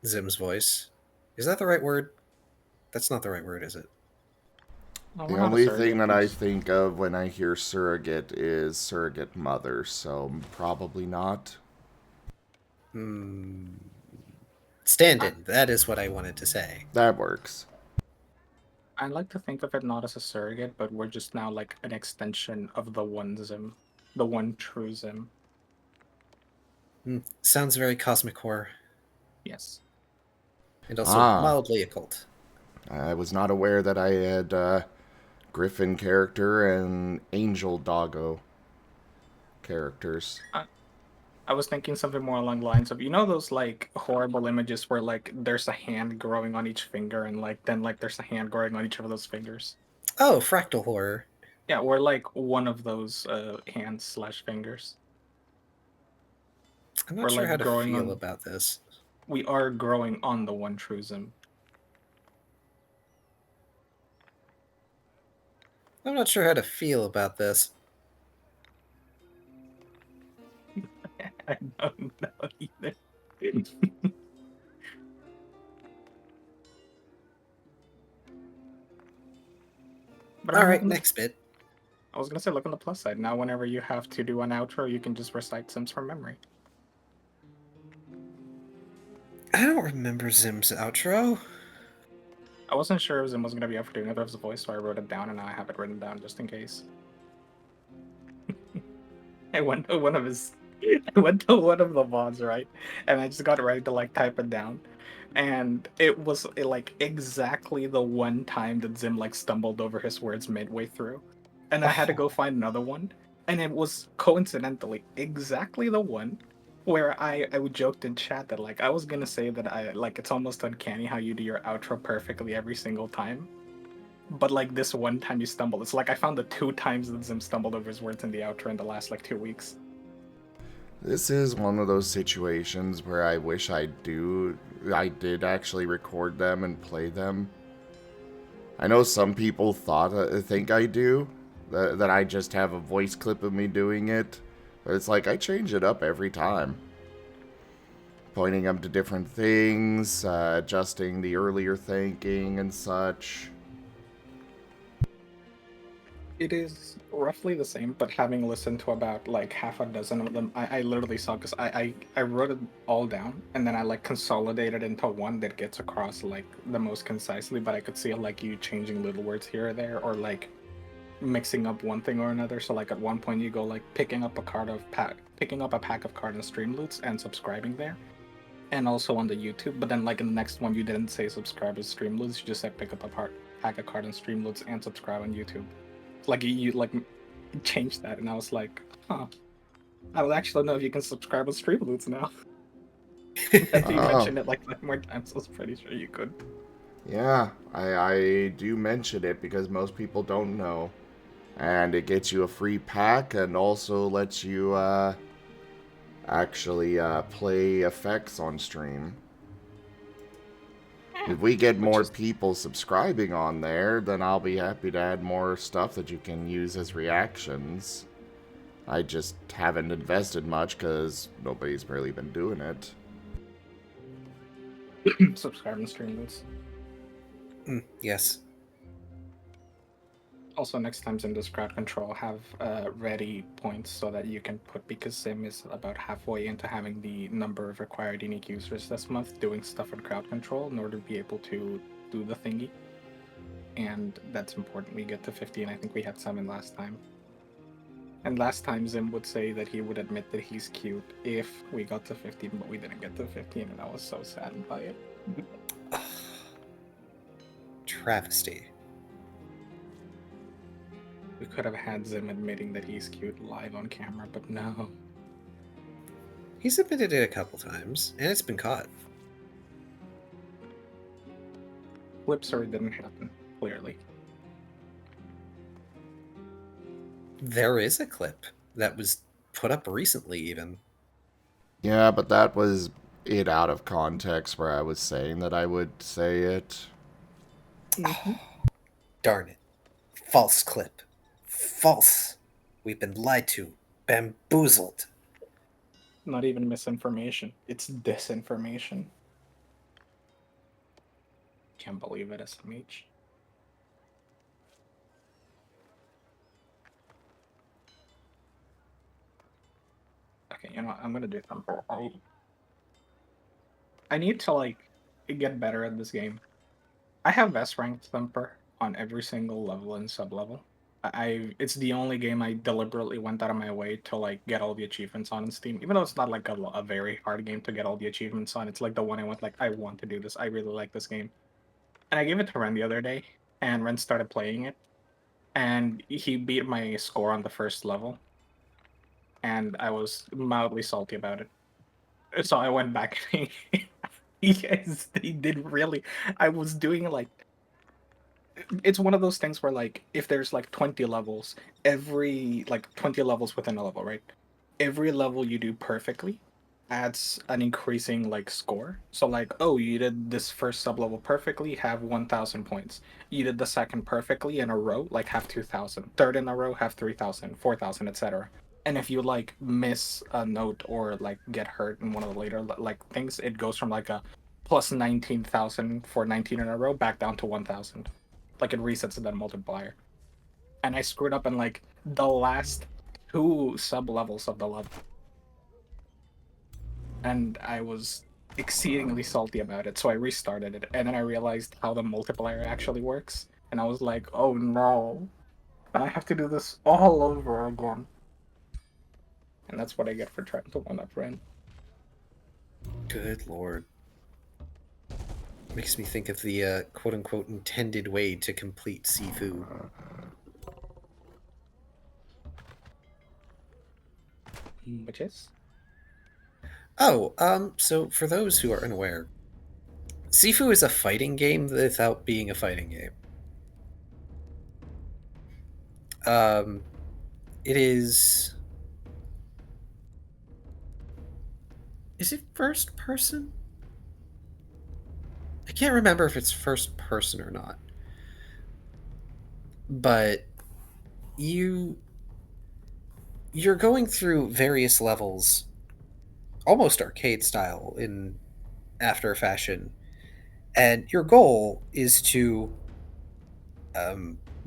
Zim's voice. Is that the right word? That's not the right word, is it? Well, The we're not a only surrogate, thing that I just- think of when I hear surrogate is surrogate mother, so probably not. Stand-in. That is what I wanted to say. That works. I like to think of it not as a surrogate, but we're just now like an extension of the one Zim. The one true Zim. Sounds very cosmic horror. Yes. And also Ah. mildly occult. I was not aware that I had Griffin character and Angel Doggo characters. I was thinking something more along the lines of, those like horrible images where like there's a hand growing on each finger and like then like there's a hand growing on each of those fingers. Oh, fractal horror. Yeah, we're like one of those hands / fingers. I'm not We're, sure like, how to growing feel on- about this. We are growing on the one true Zim. I'm not sure how to feel about this. I don't know either. But All I'm right, looking- next bit. I was gonna say, look on the plus side. Now, whenever you have to do an outro, you can just recite Sims from memory. I don't remember Zim's outro. I wasn't sure if Zim was gonna be up for doing it as a voice, so I wrote it down, and now I have it written down just in case. I went to one of his I went to one of the VODs, right? And I just got ready to like type it down. And it was like exactly the one time that Zim like stumbled over his words midway through. And I had to go find another one. And it was coincidentally exactly the one where I would joked in chat that like I was gonna say that I like it's almost uncanny how you do your outro perfectly every single time. But like this one time you stumbled. It's like I found the 2 times that Zim stumbled over his words in the outro in the last like 2 weeks. This is one of those situations where I wish I did actually record them and play them. I know some people think I do, that I just have a voice clip of me doing it, but it's like I change it up every time. Pointing them to different things, adjusting the earlier thinking and such. It is roughly the same, but having listened to about like half a dozen of them, I literally saw because I wrote it all down and then I like consolidated into one that gets across like the most concisely. But I could see like you changing little words here or there, or like mixing up one thing or another. So like at one point you go like picking up a pack of card and stream loots and subscribing there, and also on the YouTube. But then like in the next one you didn't say subscribe to stream loots, you just said pick up a pack of card and stream loots and subscribe on YouTube. Like you like changed that, and I was like, huh. I would actually know if you can subscribe with Streamloots now. After you mentioned it like 5 more times, I was pretty sure you could. Yeah, I do mention it because most people don't know. And it gets you a free pack and also lets you actually play effects on stream. If we get more people subscribing on there, then I'll be happy to add more stuff that you can use as reactions. I just haven't invested much because nobody's really been doing it. Subscribe and Streamloots. Yes. Also, next time in this crowd control, have ready points so that you can put, because Sim is about halfway into having the number of required unique users this month doing stuff in crowd control in order to be able to do the thingy. And that's important. We get to 15. I think we had 7 last time. And last time Zim would say that he would admit that he's cute if we got to 15, but we didn't get to 15, and I was so saddened by it. Travesty. We could have had Zim admitting that he's cute live on camera, but no. He's admitted it a couple times, and it's been caught. Flip story didn't happen, clearly. There is a clip that was put up recently, even. Yeah, but that was it out of context where I was saying that I would say it. Mm-hmm. Darn it. False clip. False. We've been lied to. Bamboozled. Not even misinformation. It's disinformation. Can't believe it, SMH. Okay, you know what? I'm gonna do Thumper. I need to, like, get better at this game. I have S-ranked Thumper on every single level and sub-level. It's the only game I deliberately went out of my way to like get all the achievements on in Steam, even though it's not like a very hard game to get all the achievements on. It's like the one I went like, I want to do this. I really like this game, and I gave it to Ren the other day, and Ren started playing it, and he beat my score on the first level, and I was mildly salty about it. So I went back. Yes, they did really. I was doing like, it's one of those things where like if there's like 20 levels, every like 20 levels within a level, right? Every level you do perfectly adds an increasing like score. So like, oh, you did this first sub level perfectly, have 1,000 points. You did the second perfectly in a row, like have 2,000. Third in a row, have 3,000, 4,000, etc. And if you like miss a note or like get hurt in one of the later like things, it goes from like a plus 19,000 for 19 in a row back down to 1,000. Like it resets that multiplier. And I screwed up in like the last 2 sub levels of the level. And I was exceedingly salty about it, so I restarted it, and then I realized how the multiplier actually works, and I was like, oh no, and I have to do this all over again. and that's what I get for trying to one-up Ren. Good lord. Makes me think of the quote-unquote intended way to complete Sifu. Which is? Oh, so for those who are unaware, Sifu is a fighting game without being a fighting game. It is... Is it first person? I can't remember if it's first person or not. But you're going through various levels, almost arcade style in after fashion, and your goal is to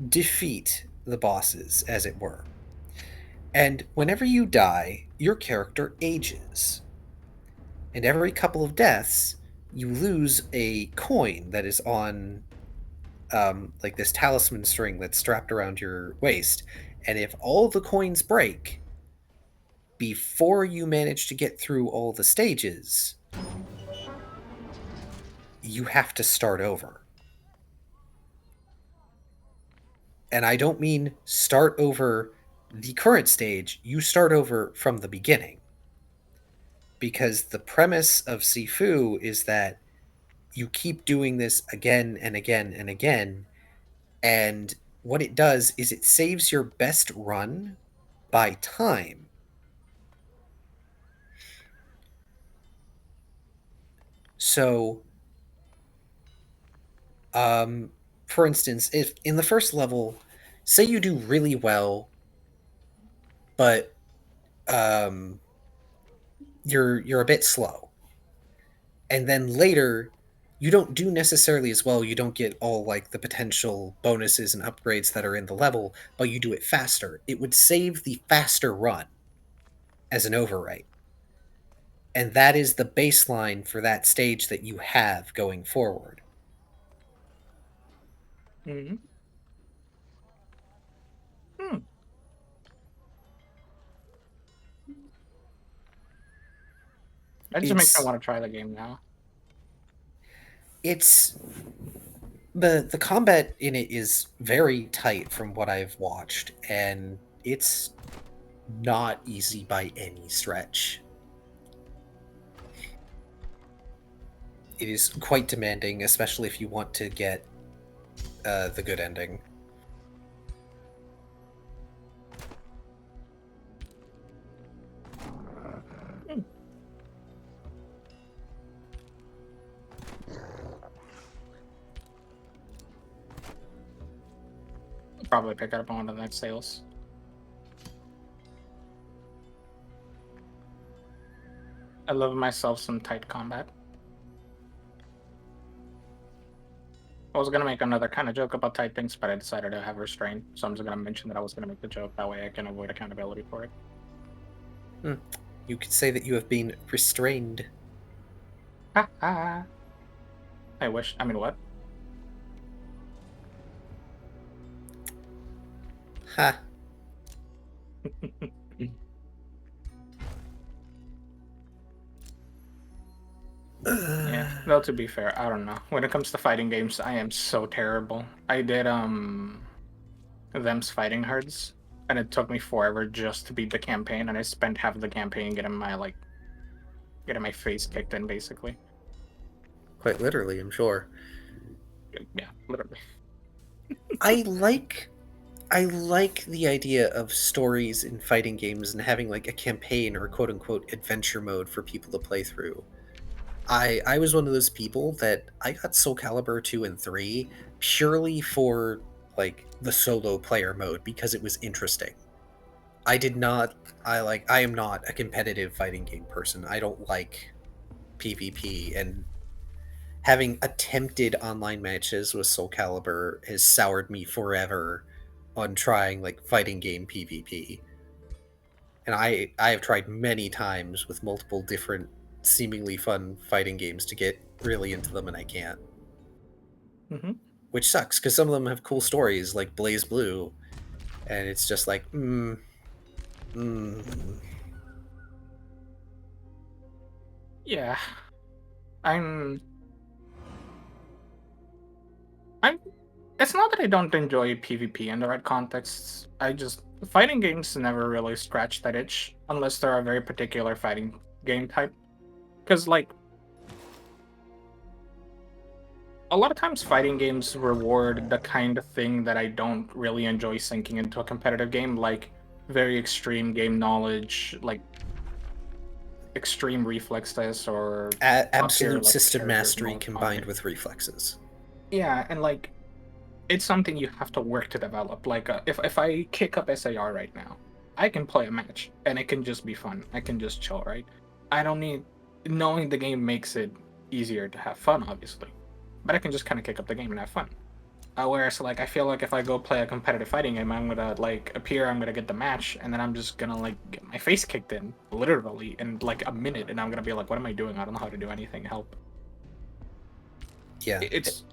defeat the bosses, as it were. And whenever you die, your character ages. And every couple of deaths, you lose a coin that is on like this talisman string that's strapped around your waist. And if all the coins break before you manage to get through all the stages, you have to start over. And I don't mean start over the current stage, you start over from the beginning. Because the premise of Sifu is that you keep doing this again and again and again, and what it does is it saves your best run by time. So, for instance, if in the first level, say you do really well, but you're a bit slow, and then later you don't do necessarily as well. You don't get all like the potential bonuses and upgrades that are in the level, but you do it faster. It would save the faster run as an overwrite. And that is the baseline for that stage that you have going forward. Mm-hmm. That just makes me want to try the game now. It's the combat in it is very tight from what I've watched, and it's not easy by any stretch. It is quite demanding, especially if you want to get the good ending. Probably pick it up on one of the next sales. I love myself some tight combat. I was gonna make another kind of joke about tight things, but I decided to have restraint, so I'm just gonna mention that I was gonna make the joke. That way I can avoid accountability for it. You could say that you have been restrained. Ha ha. I wish. I mean, what? Ha. Yeah, though to be fair, I don't know. When it comes to fighting games, I am so terrible. I did them's fighting herds, and it took me forever just to beat the campaign, and I spent half of the campaign getting my face kicked in, basically. Quite literally, I'm sure. Yeah, literally. I like the idea of stories in fighting games and having like a campaign or quote unquote adventure mode for people to play through. I was one of those people that I got Soul Calibur 2 and 3 purely for like the solo player mode because it was interesting. I am not a competitive fighting game person. I don't like PvP, and having attempted online matches with Soul Calibur has soured me forever on trying like fighting game PvP. And I have tried many times with multiple different seemingly fun fighting games to get really into them, and I can't. Mm-hmm. Which sucks because some of them have cool stories like Blaze Blue, and it's just like Yeah, I'm. I'm. It's not that I don't enjoy PvP in the right contexts. I just fighting games never really scratch that itch unless they're a very particular fighting game type. Because like a lot of times fighting games reward the kind of thing that I don't really enjoy sinking into a competitive game, like very extreme game knowledge, like extreme reflex tests or top tier Absolute like system character mastery combined with reflexes. Yeah, and like it's something you have to work to develop. Like if I kick up SAR right now, I can play a match and it can just be fun. I can just chill, right? I don't need knowing the game makes it easier to have fun, obviously, but I can just kind of kick up the game and have fun. Whereas, like, I feel like if I go play a competitive fighting game, I'm gonna like appear, I'm gonna get the match, and then I'm just gonna like get my face kicked in, literally, in like a minute, and I'm gonna be like, "What am I doing? I don't know how to do anything. Help!" Yeah. It's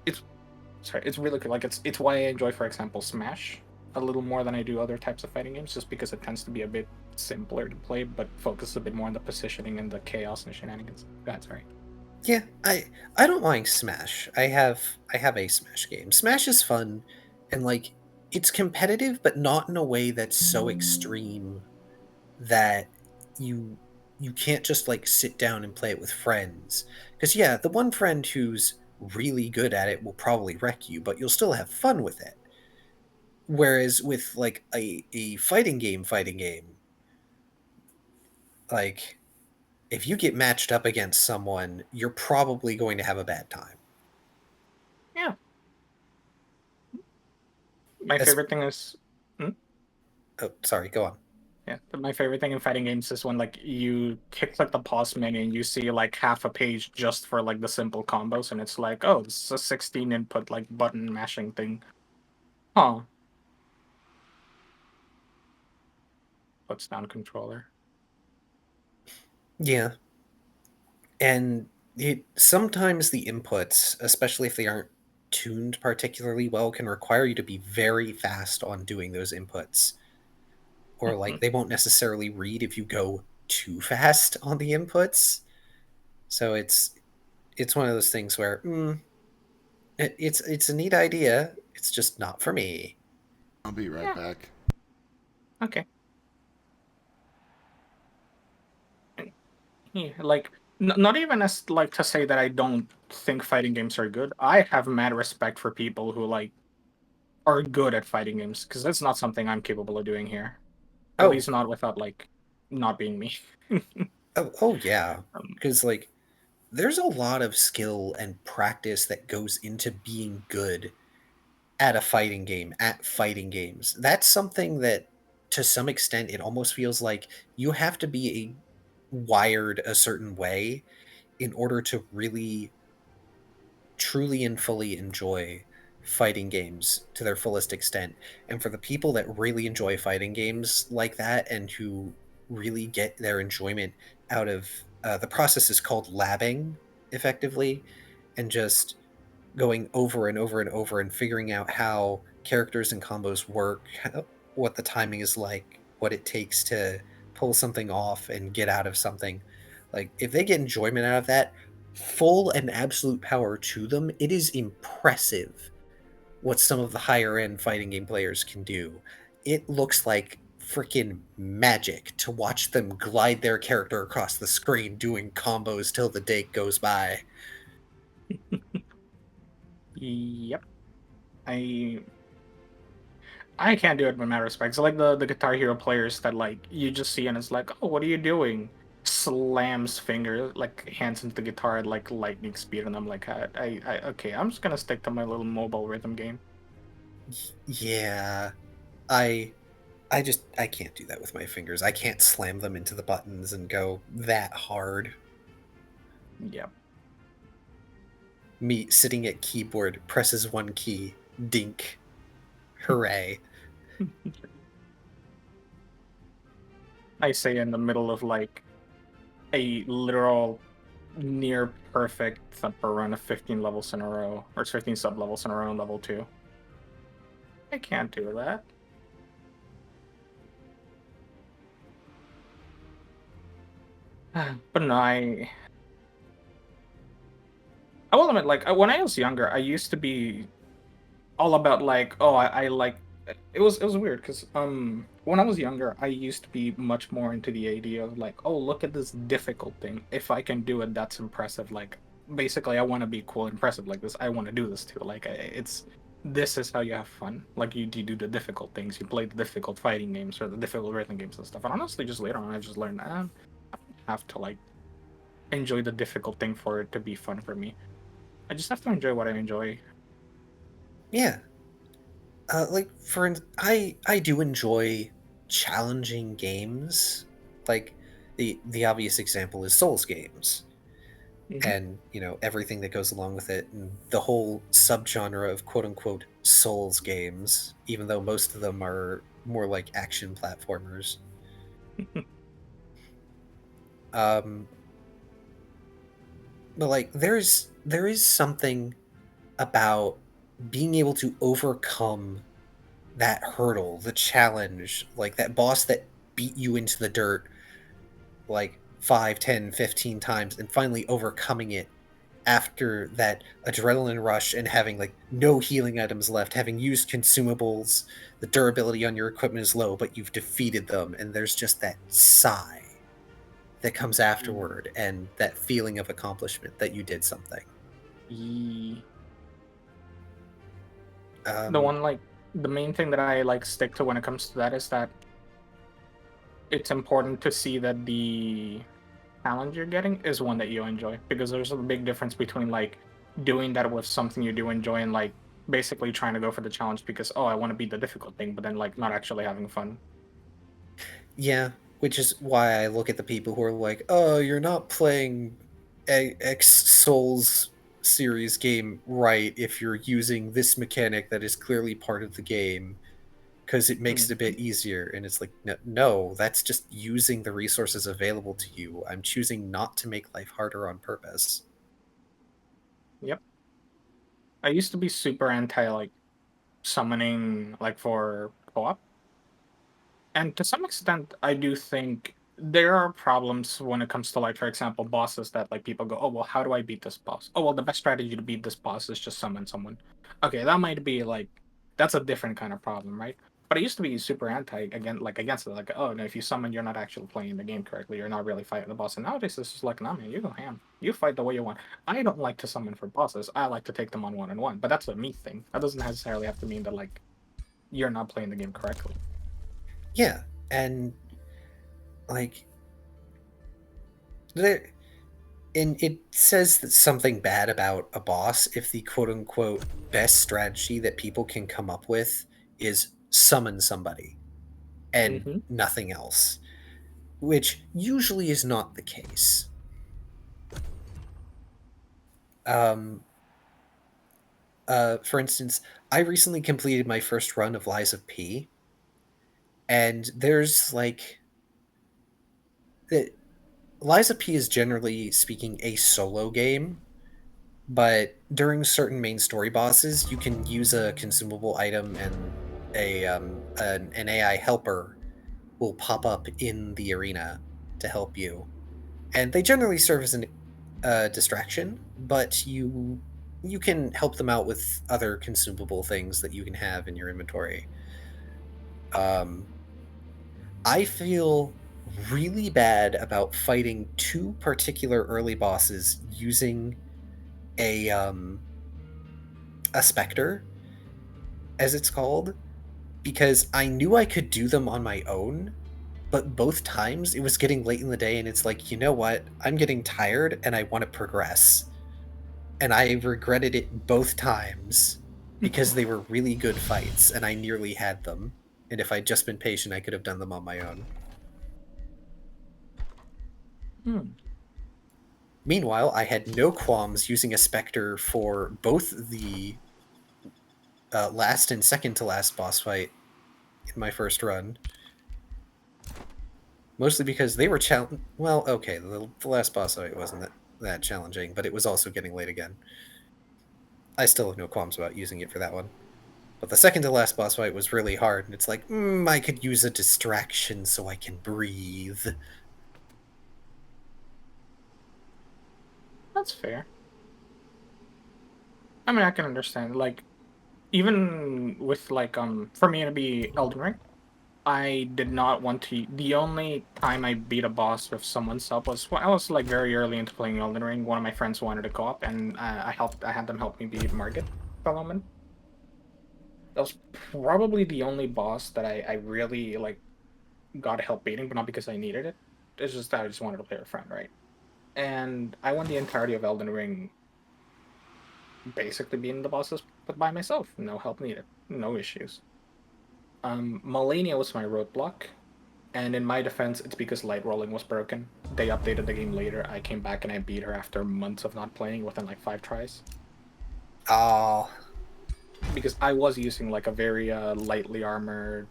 sorry, it's really good. Like, it's why I enjoy, for example, Smash a little more than I do other types of fighting games, just because it tends to be a bit simpler to play, but focuses a bit more on the positioning and the chaos and shenanigans. God, sorry. Yeah, I don't mind Smash. I have a Smash game. Smash is fun and like it's competitive but not in a way that's so extreme that you you can't just like sit down and play it with friends. Cuz yeah, the one friend who's really good at it will probably wreck you, but you'll still have fun with it. Whereas with like a fighting game, like if you get matched up against someone, you're probably going to have a bad time. Yeah, my As favorite thing is. Hmm? Oh, sorry, go on. Yeah, but my favorite thing in fighting games is when like you kick like the pause menu and you see like half a page just for like the simple combos, and it's like, oh, this is a 16 input like button mashing thing. Huh? Puts down controller. Yeah, and sometimes the inputs, especially if they aren't tuned particularly well, can require you to be very fast on doing those inputs, or like they won't necessarily read if you go too fast on the inputs. So it's one of those things where it's a neat idea. It's just not for me. I'll be right Yeah. back. Okay. Yeah, like not even as like to say that I don't think fighting games are good. I have mad respect for people who like are good at fighting games because that's not something I'm capable of doing here. At Oh, least not without like not being me. oh yeah, um, because like there's a lot of skill and practice that goes into being good at a fighting game, at fighting games. That's something that to some extent it almost feels like you have to be wired a certain way in order to really truly and fully enjoy fighting games to their fullest extent. And for the people that really enjoy fighting games like that and who really get their enjoyment out of the process is called labbing effectively, and just going over and over and over and figuring out how characters and combos work, what the timing is like, what it takes to pull something off and get out of something. Like, if they get enjoyment out of that, full and absolute power to them. It is impressive what some of the higher end fighting game players can do. It looks like freaking magic to watch them glide their character across the screen doing combos till the day goes by. yep. I I can't do it in my respects. Like the Guitar Hero players that like you just see and it's like, oh, what are you doing? Slams finger like hands into the guitar at like lightning speed, and I'm like, okay, I'm just gonna stick to my little mobile rhythm game. Yeah, I can't do that with my fingers. I can't slam them into the buttons and go that hard. Yep. Me sitting at keyboard presses one key, dink, hooray. I say in the middle of like a literal near perfect thumper run of 15 levels in a row, or 15 sub levels in a row on level 2. I can't do that. But no, I will admit, like when I was younger, I used to be all about like, oh, I like. It was weird because when I was younger, I used to be much more into the idea of like, oh, look at this difficult thing. If I can do it, that's impressive. Like basically, I want to be cool, impressive like this. I want to do this too. Like it's this is how you have fun. Like you do the difficult things. You play the difficult fighting games or the difficult rhythm games and stuff. And honestly, just later on, I just learned I have to like enjoy the difficult thing for it to be fun for me. I just have to enjoy what I enjoy. Yeah. Like I do enjoy challenging games. Like the obvious example is Souls games, Mhm. and everything that goes along with it, and the whole subgenre of quote unquote Souls games. Even though most of them are more like action platformers. Um, but like there is something about being able to overcome that hurdle, the challenge, like that boss that beat you into the dirt like 5, 10, 15 times and finally overcoming it after that adrenaline rush and having like no healing items left, having used consumables, the durability on your equipment is low, but you've defeated them, and there's just that sigh that comes afterward and that feeling of accomplishment that you did something. Ye- The Um, one like the main thing that I like stick to when it comes to that is that it's important to see that the challenge you're getting is one that you enjoy, because there's a big difference between like doing that with something you do enjoy and like basically trying to go for the challenge because, oh, I want to beat the difficult thing, but then like not actually having fun. Yeah, which is why I look at the people who are like, "Oh, you're not playing X Souls series game right if you're using this mechanic that is clearly part of the game because it makes it a bit easier." And it's like, no, that's just using the resources available to you. I'm choosing not to make life harder on purpose. Yep. I used to be super anti like summoning like for co-op. And to some extent, I do think there are problems when it comes to, like, for example, bosses that like people go, oh well, how do I beat this boss? Oh well, the best strategy to beat this boss is just summon someone. Okay, that might be like that's a different kind of problem, right? But I used to be super anti against it, like, oh no, if you summon, you're not actually playing the game correctly. You're not really fighting the boss. And nowadays, it's just like, nah, man, you go ham. You fight the way you want. I don't like to summon for bosses. I like to take them on one, but that's a me thing. That doesn't necessarily have to mean that like you're not playing the game correctly. Yeah, and like there, and it says that something bad about a boss if the quote unquote best strategy that people can come up with is summon somebody and Mm-hmm. nothing else, which usually is not the case. Um, for instance, I recently completed my first run of Lies of P, and there's like it, Lies of P is generally speaking a solo game, but during certain main story bosses, you can use a consumable item, and an AI helper will pop up in the arena to help you, and they generally serve as a distraction, but you can help them out with other consumable things that you can have in your inventory. Um, I feel really bad about fighting two particular early bosses using a a specter, as it's called, because I knew I could do them on my own, but both times it was getting late in the day and it's like, you know what? I'm getting tired and I want to progress. And I regretted it both times because they were really good fights and I nearly had them. And if I'd just been patient, I could have done them on my own. Hmm. Meanwhile, I had no qualms using a Spectre for both the last and second to last boss fight in my first run. Mostly because they were well, okay, the last boss fight wasn't that challenging, but it was also getting late again. I still have no qualms about using it for that one. But the second to last boss fight was really hard, and it's like, I could use a distraction so I can breathe. That's fair. I mean, I can understand. Like, even with like for me to be Elden Ring, I did not want to. The only time I beat a boss with someone's help was when I was like very early into playing Elden Ring. One of my friends wanted to co-op, and I helped. I had them help me beat Margit Fellowman. That was probably the only boss that I really like got help beating, but not because I needed it. It's just that I just wanted to play with a friend, right? And I won the entirety of Elden Ring basically beating the bosses but by myself. No help needed. No issues. Malenia was my roadblock. And in my defense, it's because light rolling was broken. They updated the game later. I came back and I beat her after months of not playing within like 5 tries. Oh, Because I was using like a very lightly armored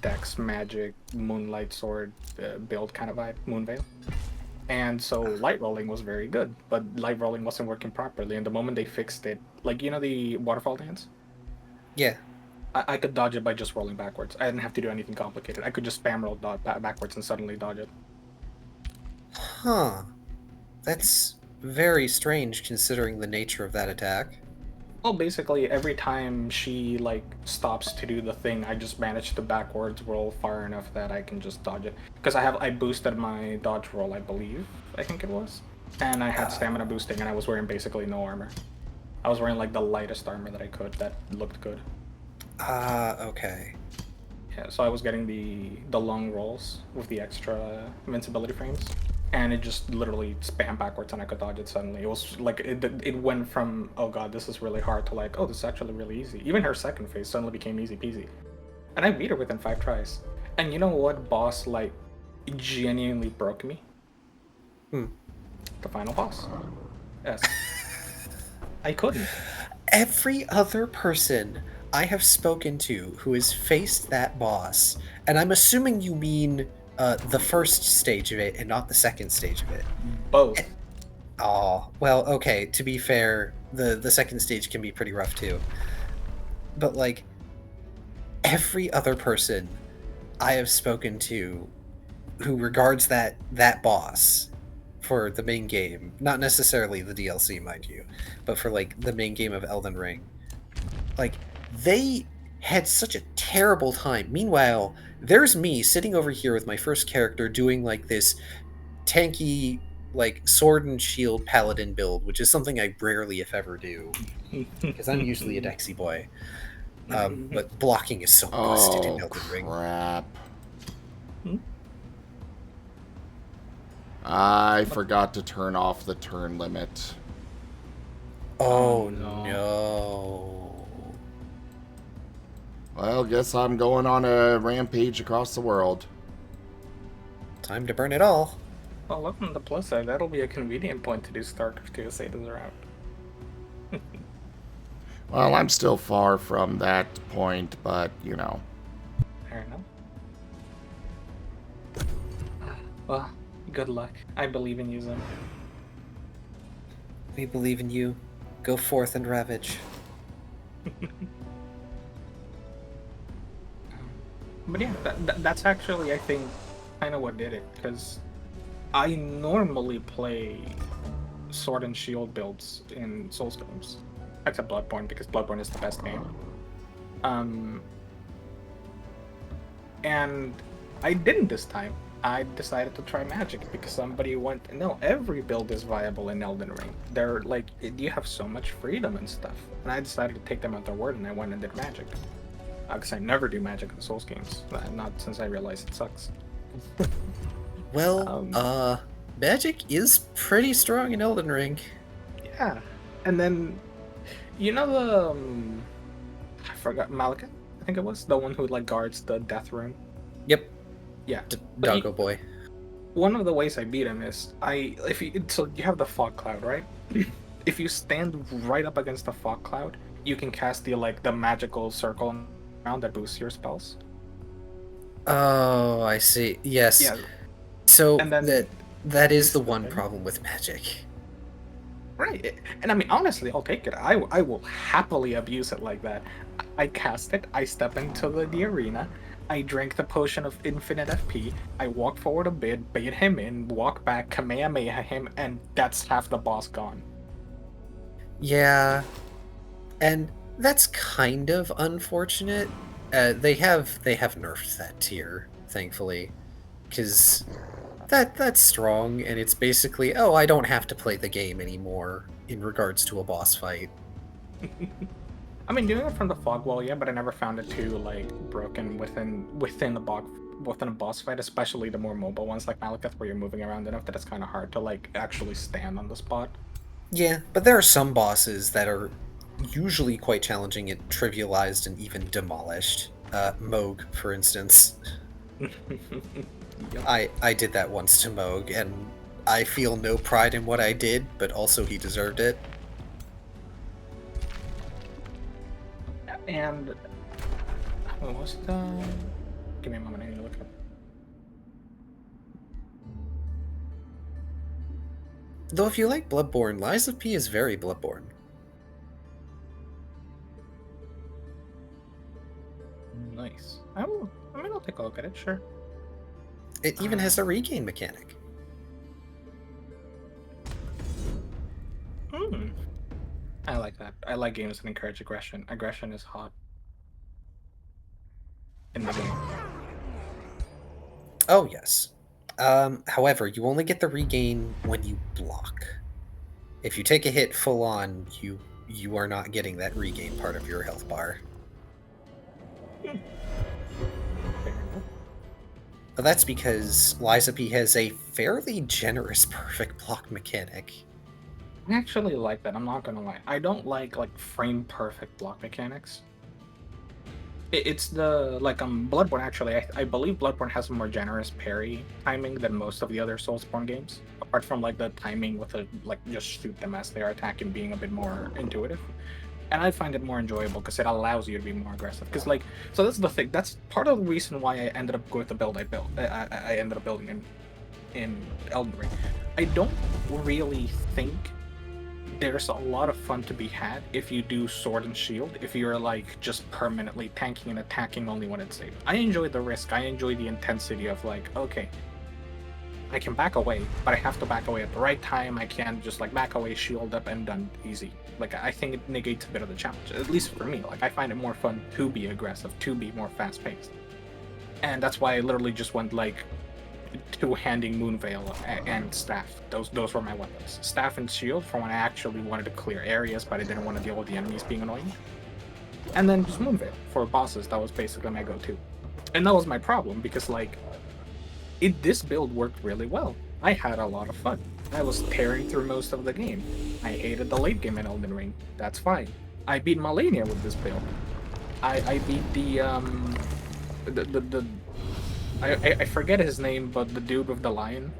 dex magic moonlight sword build kind of vibe, Moonveil. And so light rolling was very good, but light rolling wasn't working properly. And the moment they fixed it, like you know the waterfall dance, yeah. I could dodge it by just rolling backwards. I didn't have to do anything complicated. I could just spam roll backwards and suddenly dodge it. Huh. That's very strange considering the nature of that attack. Well, basically, every time she like stops to do the thing, I just manage to backwards roll far enough that I can just dodge it. Because I boosted my dodge roll, I believe, I think it was, and I had stamina boosting, and I was wearing basically no armor. I was wearing like the lightest armor that I could that looked good. Okay. Yeah, so I was getting the long rolls with the extra invincibility frames, and it just literally spam backwards, and I could dodge it suddenly. It was like it went from oh god, this is really hard to like oh, this is actually really easy. Even her second phase suddenly became easy peasy, and I beat her within 5 tries. And you know what boss like genuinely broke me? Hmm. The final boss. Yes. I couldn't. Every other person I have spoken to who has faced that boss, and I'm assuming you mean the first stage of it and not the second stage of it. Both. Oh, well, okay, to be fair, the second stage can be pretty rough too. But like every other person I have spoken to who regards that boss for the main game, not necessarily the DLC, mind you, but for like the main game of Elden Ring, like they had such a terrible time. Meanwhile, there's me sitting over here with my first character doing like this tanky like sword and shield paladin build, which is something I rarely if ever do because I'm usually a Dexy boy. But blocking is so busted in Oh, Elden Ring. crap. I forgot to turn off the turn limit. Oh no. no. Well, guess I'm going on a rampage across the world. Time to burn it all. Well, look on the plus side, that'll be a convenient point to do StarCraft 2 Satan's route. Well, I'm still far from that point, but, you know. Fair enough. Well, good luck. I believe in you, Zim. We believe in you. Go forth and ravage. But yeah, that's actually, I think, kind of what did it. Because I normally play sword and shield builds in Souls games. Except Bloodborne, because Bloodborne is the best game. And I didn't this time. I decided to try magic because somebody went, no, every build is viable in Elden Ring. They're like, you have so much freedom and stuff. And I decided to take them at their word, and I went and did magic. Because I never do magic in Souls games. Not since I realized it sucks. Well, magic is pretty strong in Elden Ring. Yeah. And then, you know the, I forgot, Malika? I think it was? The one who like guards the death room? Yep. Yeah. Doggo boy. One of the ways I beat him is so you have the fog cloud, right? If you stand right up against the fog cloud, you can cast the magical circle around that boosts your spells. Oh, I see. Yes. Yeah. So And then that is the one problem with magic. Right. And I mean, honestly, I'll take it. I will happily abuse it like that. I cast it, I step into the arena, I drink the potion of infinite FP, I walk forward a bit, bait him in, walk back, Kamehameha him, and that's half the boss gone. Yeah. And that's kind of unfortunate. They have nerfed that tier, thankfully, because that's strong, and it's basically, oh, I don't have to play the game anymore in regards to a boss fight. I mean, doing it from the fog wall, yeah, but I never found it too like broken within a boss fight, especially the more mobile ones like Malekith, where you're moving around enough that it's kind of hard to like actually stand on the spot. Yeah, but there are some bosses that are usually quite challenging and trivialized and even demolished. Moog, for instance. Yep. I did that once to Moog, and I feel no pride in what I did, but also he deserved it. And what was the? Give me a moment. I need to look up. Though if you like Bloodborne, Lies of P is very Bloodborne. Nice. I'll take a look at it. Sure. It even has a regain mechanic. I like that. I like games that encourage aggression. Aggression is hot in the game. Oh, yes. However, you only get the regain when you block. If you take a hit full on, you are not getting that regain part of your health bar. Fair enough. But that's because Liza P has a fairly generous perfect block mechanic. I actually like that. I'm not gonna lie. I don't like frame perfect block mechanics. It's the Bloodborne. Actually, I believe Bloodborne has a more generous parry timing than most of the other Soulsborne games. Apart from the timing with just shoot them as they are attacking being a bit more intuitive, and I find it more enjoyable because it allows you to be more aggressive. Because so that's the thing. That's part of the reason why I ended up with the build I built. I ended up building in Elden Ring. I don't really think there's a lot of fun to be had if you do sword and shield, if you're just permanently tanking and attacking only when it's safe. I enjoy the risk, I enjoy the intensity of okay, I can back away, but I have to back away at the right time. I can't just back away, shield up, and done easy. I think it negates a bit of the challenge, at least for me. I find it more fun to be aggressive, to be more fast-paced. And that's why I literally just went two-handing Moonveil and Staff. Those were my weapons. Staff and Shield for when I actually wanted to clear areas, but I didn't want to deal with the enemies being annoying. And then just Moonveil for bosses. That was basically my go-to. And that was my problem, because this build worked really well. I had a lot of fun. I was tearing through most of the game. I hated the late game in Elden Ring. That's fine. I beat Malenia with this build. I beat I forget his name, but the dude with the lion.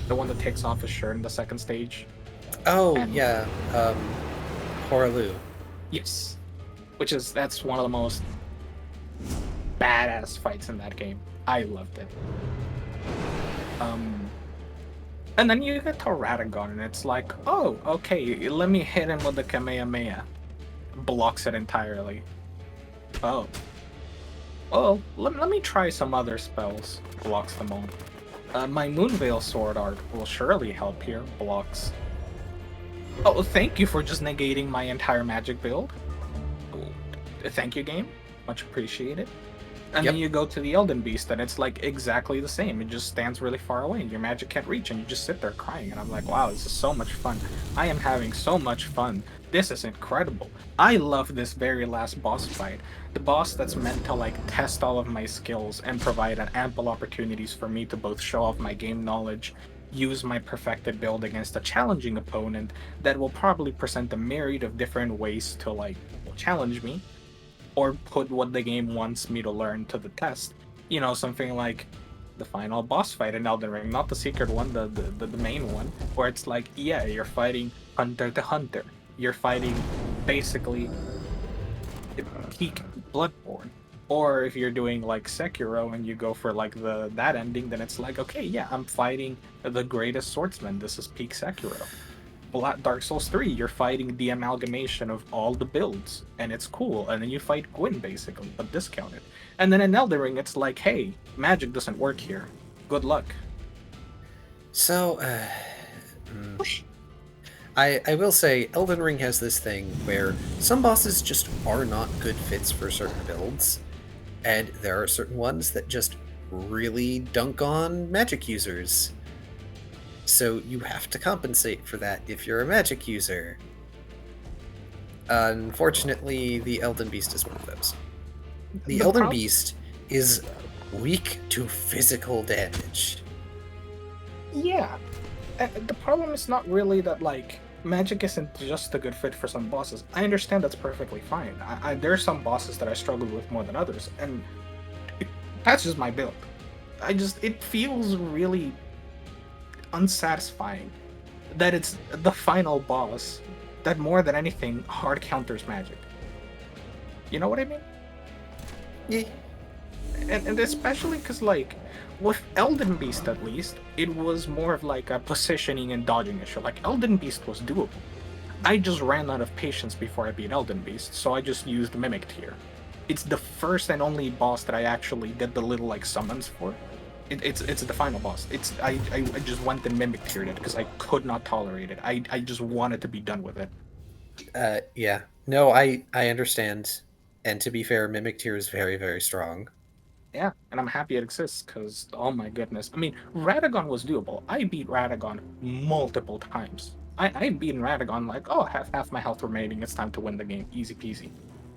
The one that takes off his shirt in the second stage. Oh, yeah. Horalu. Yes. That's one of the most badass fights in that game. I loved it. And then you get to Radagon, and it's oh, okay, let me hit him with the Kamehameha. Blocks it entirely. Oh. Well, let me try some other spells. Blocks them all. My Moonveil Sword Art will surely help here. Blocks. Oh, thank you for just negating my entire magic build. Oh, thank you, game. Much appreciated. And then you go to the Elden Beast, and it's exactly the same. It just stands really far away, and your magic can't reach, and you just sit there crying. And I'm wow, this is so much fun. I am having so much fun. This is incredible. I love this very last boss fight. The boss that's meant to test all of my skills and provide ample opportunities for me to both show off my game knowledge, use my perfected build against a challenging opponent that will probably present a myriad of different ways to challenge me, or put what the game wants me to learn to the test. Something like the final boss fight in Elden Ring, not the secret one, the main one, where it's yeah, you're fighting Hunter to Hunter. You're fighting basically peak Bloodborne. Or if you're doing Sekiro and you go for that ending, then it's okay, yeah, I'm fighting the greatest swordsman. This is peak Sekiro. Dark Souls 3, you're fighting the amalgamation of all the builds, and it's cool. And then you fight Gwyn basically, but discounted. And then in Elden Ring, it's hey, magic doesn't work here. Good luck. So, I will say, Elden Ring has this thing where some bosses just are not good fits for certain builds, and there are certain ones that just really dunk on magic users. So you have to compensate for that if you're a magic user. Unfortunately, the Elden Beast is one of those. The Elden Beast is weak to physical damage. Yeah. The problem is not really that, like, magic isn't just a good fit for some bosses. I understand that's perfectly fine. There are some bosses that I struggle with more than others, and that's just my build. It feels really unsatisfying that it's the final boss that more than anything hard counters magic. You know what I mean? Yeah. And especially because, like, with Elden Beast at least, it was more of like a positioning and dodging issue. Like, Elden Beast was doable. I just ran out of patience before I beat Elden Beast, so I just used Mimic Tier. It's the first and only boss that I actually did the little, like, summons for. It's the final boss. I just went and Mimic Tiered it because I could not tolerate it. I just wanted to be done with it. Yeah. No, I understand. And to be fair, Mimic Tier is very, very strong. Yeah, and I'm happy it exists because, oh my goodness. I mean, Radagon was doable. I beat Radagon multiple times. I beat Radagon like, oh, half my health remaining. It's time to win the game. Easy peasy.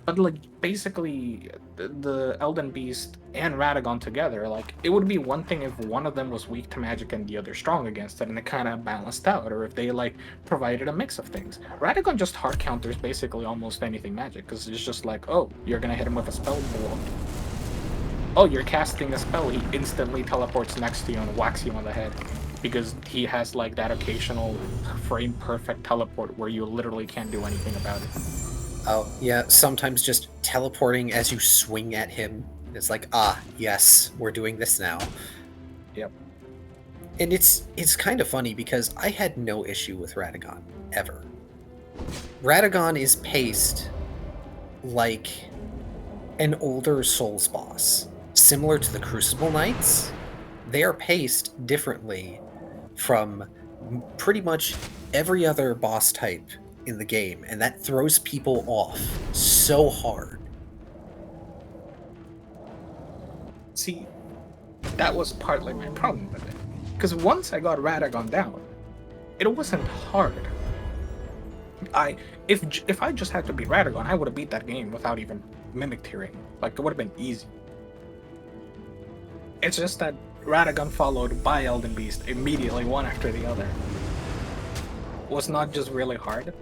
But, like, basically, the Elden Beast and Radagon together, like, it would be one thing if one of them was weak to magic and the other strong against it, and it kind of balanced out, or if they, like, provided a mix of things. Radagon just hard counters basically almost anything magic, because it's just like, oh, you're gonna hit him with a spell blow. Oh, you're casting a spell, he instantly teleports next to you and whacks you on the head. Because he has, like, that occasional frame-perfect teleport where you literally can't do anything about it. Oh, yeah, sometimes just teleporting as you swing at him. It's like, yes, we're doing this now. Yep. And it's kind of funny because I had no issue with Radagon, ever. Radagon is paced like an older Souls boss. Similar to the Crucible Knights, they are paced differently from pretty much every other boss type in the game, and that throws people off so hard. See, that was partly my problem with it. Because once I got Radagon down, it wasn't hard. If I just had to beat Radagon, I would have beat that game without even Mimic Tiering. Like, it would have been easy. It's just that Radagon followed by Elden Beast immediately, one after the other, was not just really hard.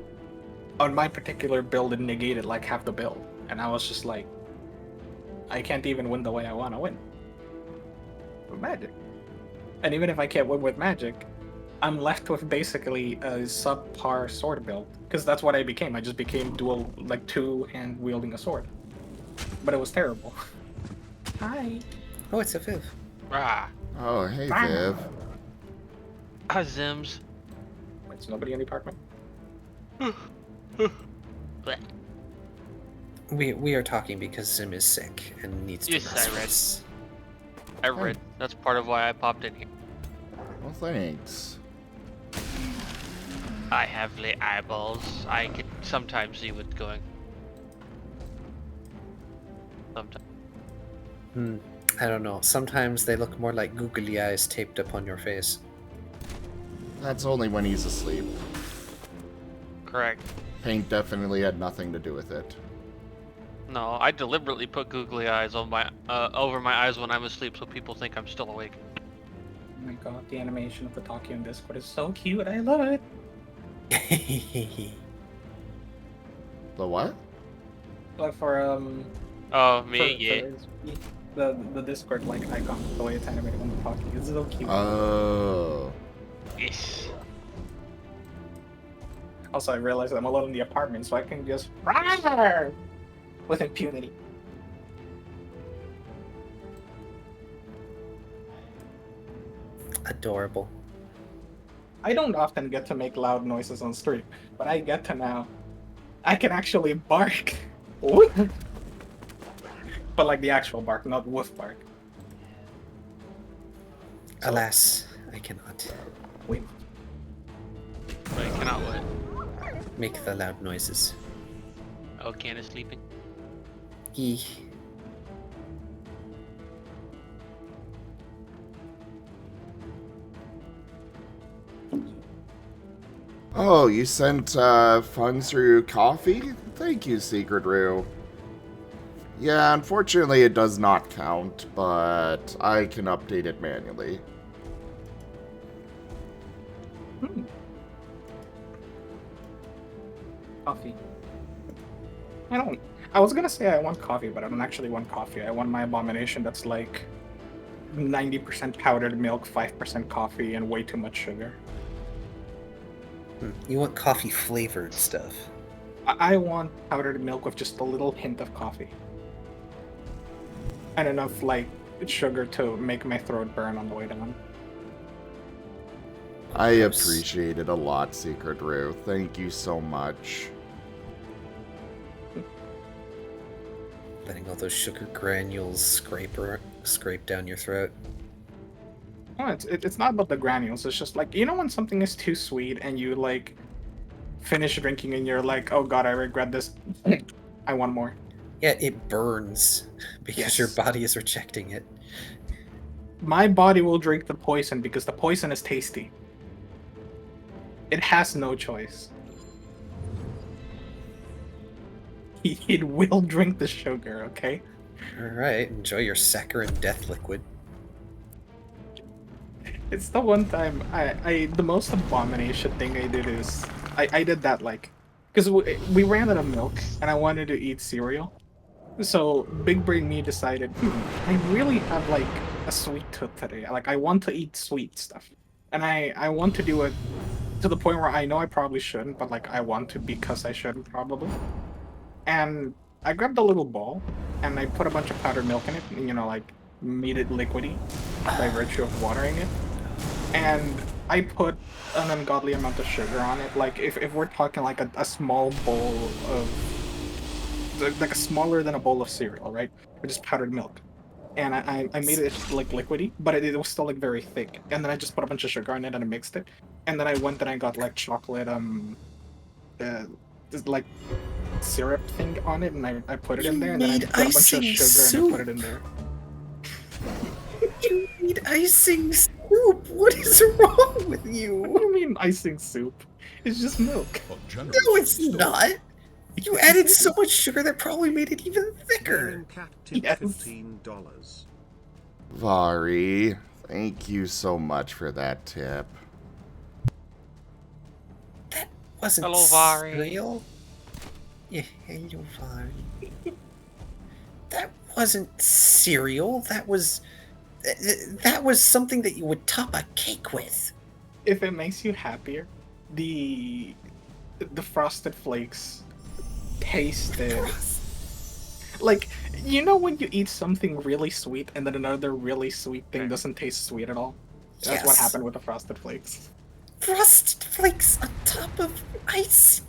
On my particular build, it negated like half the build, and I was just like, I can't even win the way I want to win with magic. And even if I can't win with magic, I'm left with basically a subpar sword build, because that's what I became. I just became dual, like, two-hand wielding a sword, but it was terrible. Hi. Oh, it's a Viv. Rah. Oh, hey, Viv. Hi, Zims. Wait, is nobody in the apartment? Blech. We are talking because Zim is sick and needs to Yes, I read. rest. I read. That's part of why I popped in here. Well, thanks. I have late eyeballs. I can sometimes see what's going. Sometimes. I don't know. Sometimes they look more like googly eyes taped upon your face. That's only when he's asleep. Correct. Paint definitely had nothing to do with it. No, I deliberately put googly eyes on my over my eyes when I'm asleep, so people think I'm still awake. Oh my god, the animation of the talkie on Discord is so cute. I love it. The what? Like for Oh, me, yeah. The Discord like icon, the way it's animated on the talkie is so cute. Oh. Yes. Also, I realized I'm alone in the apartment, so I can just roar with impunity. Adorable. I don't often get to make loud noises on stream, but I get to now. I can actually bark. But like the actual bark, not woof bark. Alas, I cannot. Wait. Like cannot what? Make the loud noises. Oh, Can is sleeping. Eeh. Oh, you sent funds through coffee? Thank you, Secret Rue. Yeah, unfortunately it does not count, but I can update it manually. Coffee. I was gonna say I want coffee, but I don't actually want coffee. I want my abomination that's like 90% powdered milk, 5% coffee, and way too much sugar. You want coffee flavored stuff. I want powdered milk with just a little hint of coffee. And enough, like, sugar to make my throat burn on the way down. I appreciate it a lot, Secret Rue. Thank you so much. Letting all those sugar granules scrape down your throat. No, it's not about the granules. It's just like, you know when something is too sweet and you, like, finish drinking and you're like, oh god, I regret this. I want more. Yeah, it burns because Yes. your body is rejecting it. My body will drink the poison because the poison is tasty. It has no choice. It will drink the sugar, okay? Alright, enjoy your saccharine death liquid. It's the one time the most abomination thing I did is I did that like because we ran out of milk and I wanted to eat cereal, so big brain me decided I really have like a sweet tooth today. Like I want to eat sweet stuff, and I want to do it to the point where I know I probably shouldn't, but like I want to because I shouldn't probably. And I grabbed a little bowl and I put a bunch of powdered milk in it, and, you know, like made it liquidy by virtue of watering it. And I put an ungodly amount of sugar on it. Like, if we're talking like a small bowl of, like a smaller than a bowl of cereal, right? Or just powdered milk. And I made it like liquidy, but it was still like very thick. And then I just put a bunch of sugar on it and I mixed it. And then I went and I got like chocolate, this like syrup thing on it, and I put it in there, and then I made put a bunch of icing sugar and I put it in there. You need icing soup! What is wrong with you? What do you mean icing soup? It's just milk. No, it's not! You added so much sugar that probably made it even thicker! Darren Cat tipped Yes. $15. Vari, thank you so much for that tip. That wasn't Hello, Vari. cereal. Yeah, hello, Vari. That wasn't cereal. That was something that you would top a cake with. If it makes you happier, the Frosted Flakes tasted like, you know when you eat something really sweet and then another really sweet thing doesn't taste sweet at all? That's what Yes. happened with the Frosted Flakes. Frosted Flakes on top of ice.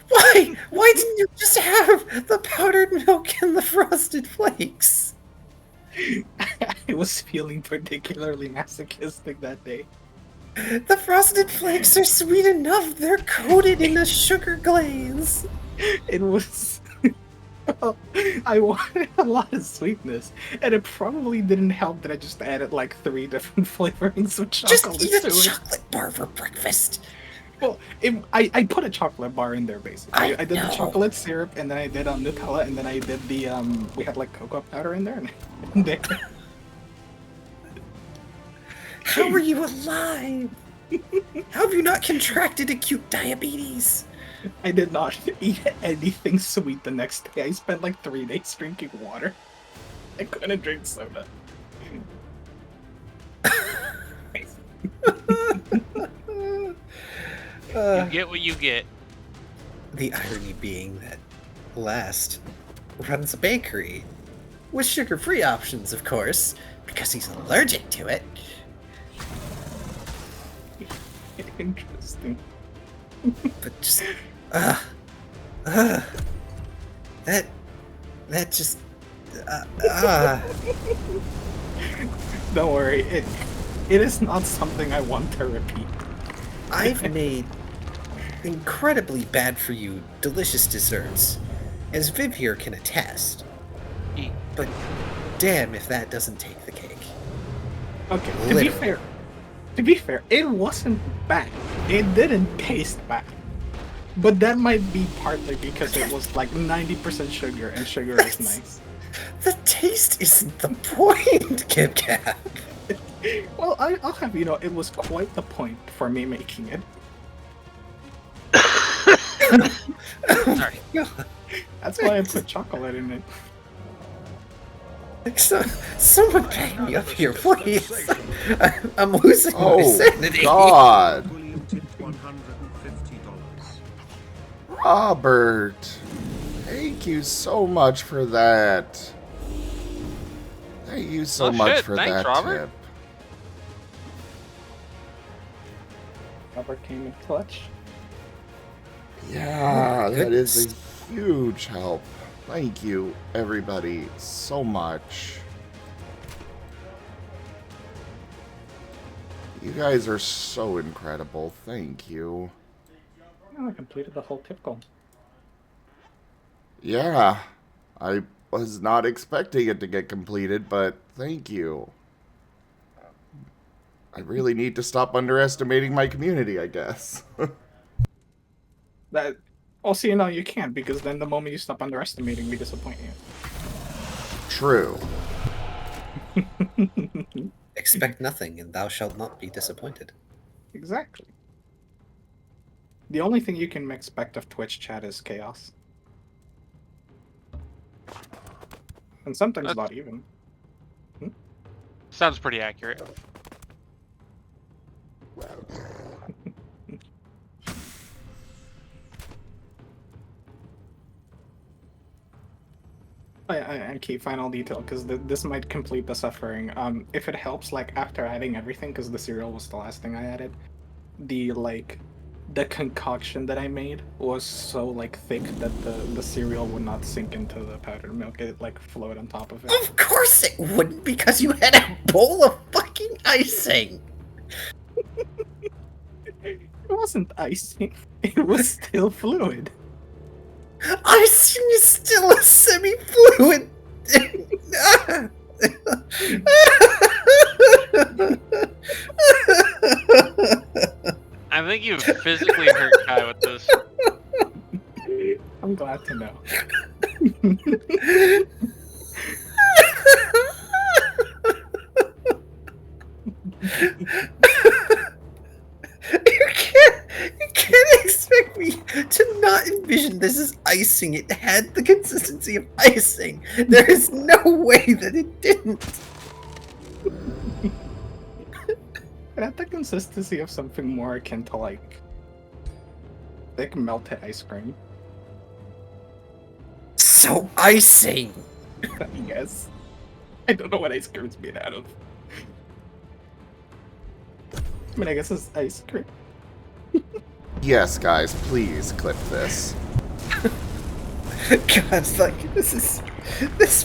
Why? Why didn't you just have the powdered milk and the Frosted Flakes? I was feeling particularly masochistic that day. The Frosted Flakes are sweet enough. They're coated in a sugar glaze. It was. Well, I wanted a lot of sweetness, and it probably didn't help that I just added like 3 different flavorings of Just chocolate eat a to it. chocolate bar for breakfast. Well, I put a chocolate bar in there basically. I did know. the chocolate syrup, and then I did Nutella, and then I did the we had like cocoa powder in there, and there. How are you alive? How have you not contracted acute diabetes? I did not eat anything sweet the next day. I spent like 3 days drinking water. I couldn't drink soda. You get what you get. The irony being that Last runs a bakery with sugar-free options, of course, because he's allergic to it. Interesting. But just, that just, Don't worry, It is not something I want to repeat. I've made incredibly bad for you delicious desserts, as Viv here can attest. Eat. But damn if that doesn't take the cake. Okay, Literally. to be fair, it wasn't bad. It didn't taste bad. But that might be partly because it was like 90% sugar, and sugar is nice. The taste isn't the point, Kip Cap. Well, I'll have you know, it was quite the point for me making it. Sorry. That's why I put chocolate in it. Someone back me up here, please. I'm losing my Oh, sanity. God. William tipped $150. Robert, thank you so much for that. Thank you so Oh, much shit. for Thanks, that Robert. tip. Rubber came in clutch. Yeah, Oh, that is a huge help. Thank you, everybody, so much. You guys are so incredible. Thank you. Oh, I completed the whole tip goal. Yeah, I was not expecting it to get completed, but thank you. I really need to stop underestimating my community, I guess. That also, you know, you can't, because then the moment you stop underestimating, we disappoint True. you. Expect nothing, and thou shalt not be disappointed. Exactly. The only thing you can expect of Twitch chat is chaos. And sometimes That's- not even. Sounds pretty accurate. And key final detail, because this might complete the suffering. If it helps, like after adding everything, because the cereal was the last thing I added, the concoction that I made was so like thick that the cereal would not sink into the powdered milk. It like float on top of it. Of course it wouldn't, because you had a bowl of fucking icing. It wasn't icing. It was still fluid. Icing is still a semi-fluid. I think you've physically hurt Kai with this. I'm glad to know. You can't expect me to not envision this as icing. It had the consistency of icing. There is no way that it didn't. It had the consistency of something more akin to like thick melted ice cream. So icing. I guess. I don't know what ice cream's made out of. I mean, I guess it's ice cream. Yes, guys, please clip this. God, it's like this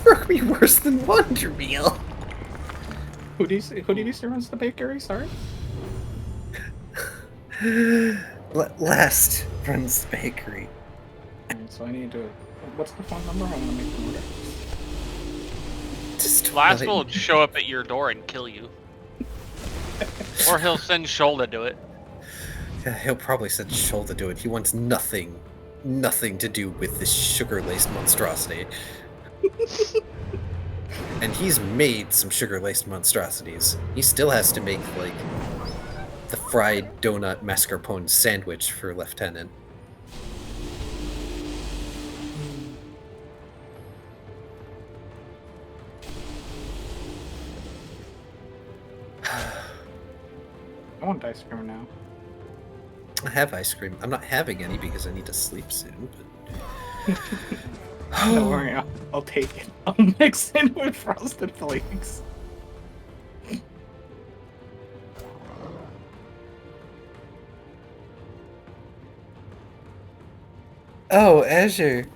broke me worse than Wonder Meal. Who did you say runs the bakery? Sorry. Last runs the bakery. Alright, so I need to. What's the phone number? I want to make an order. Just Last let will it- show up at your door and kill you. Or he'll send Shoal to do it. Yeah, he'll probably send Shoal to do it. He wants nothing to do with this sugar-laced monstrosity. And he's made some sugar-laced monstrosities. He still has to make, like, the fried donut mascarpone sandwich for Lieutenant. I want ice cream now. I have ice cream. I'm not having any because I need to sleep soon, but... Don't worry, I'll take it. I'll mix it with Frosted Flakes. Oh, Azure.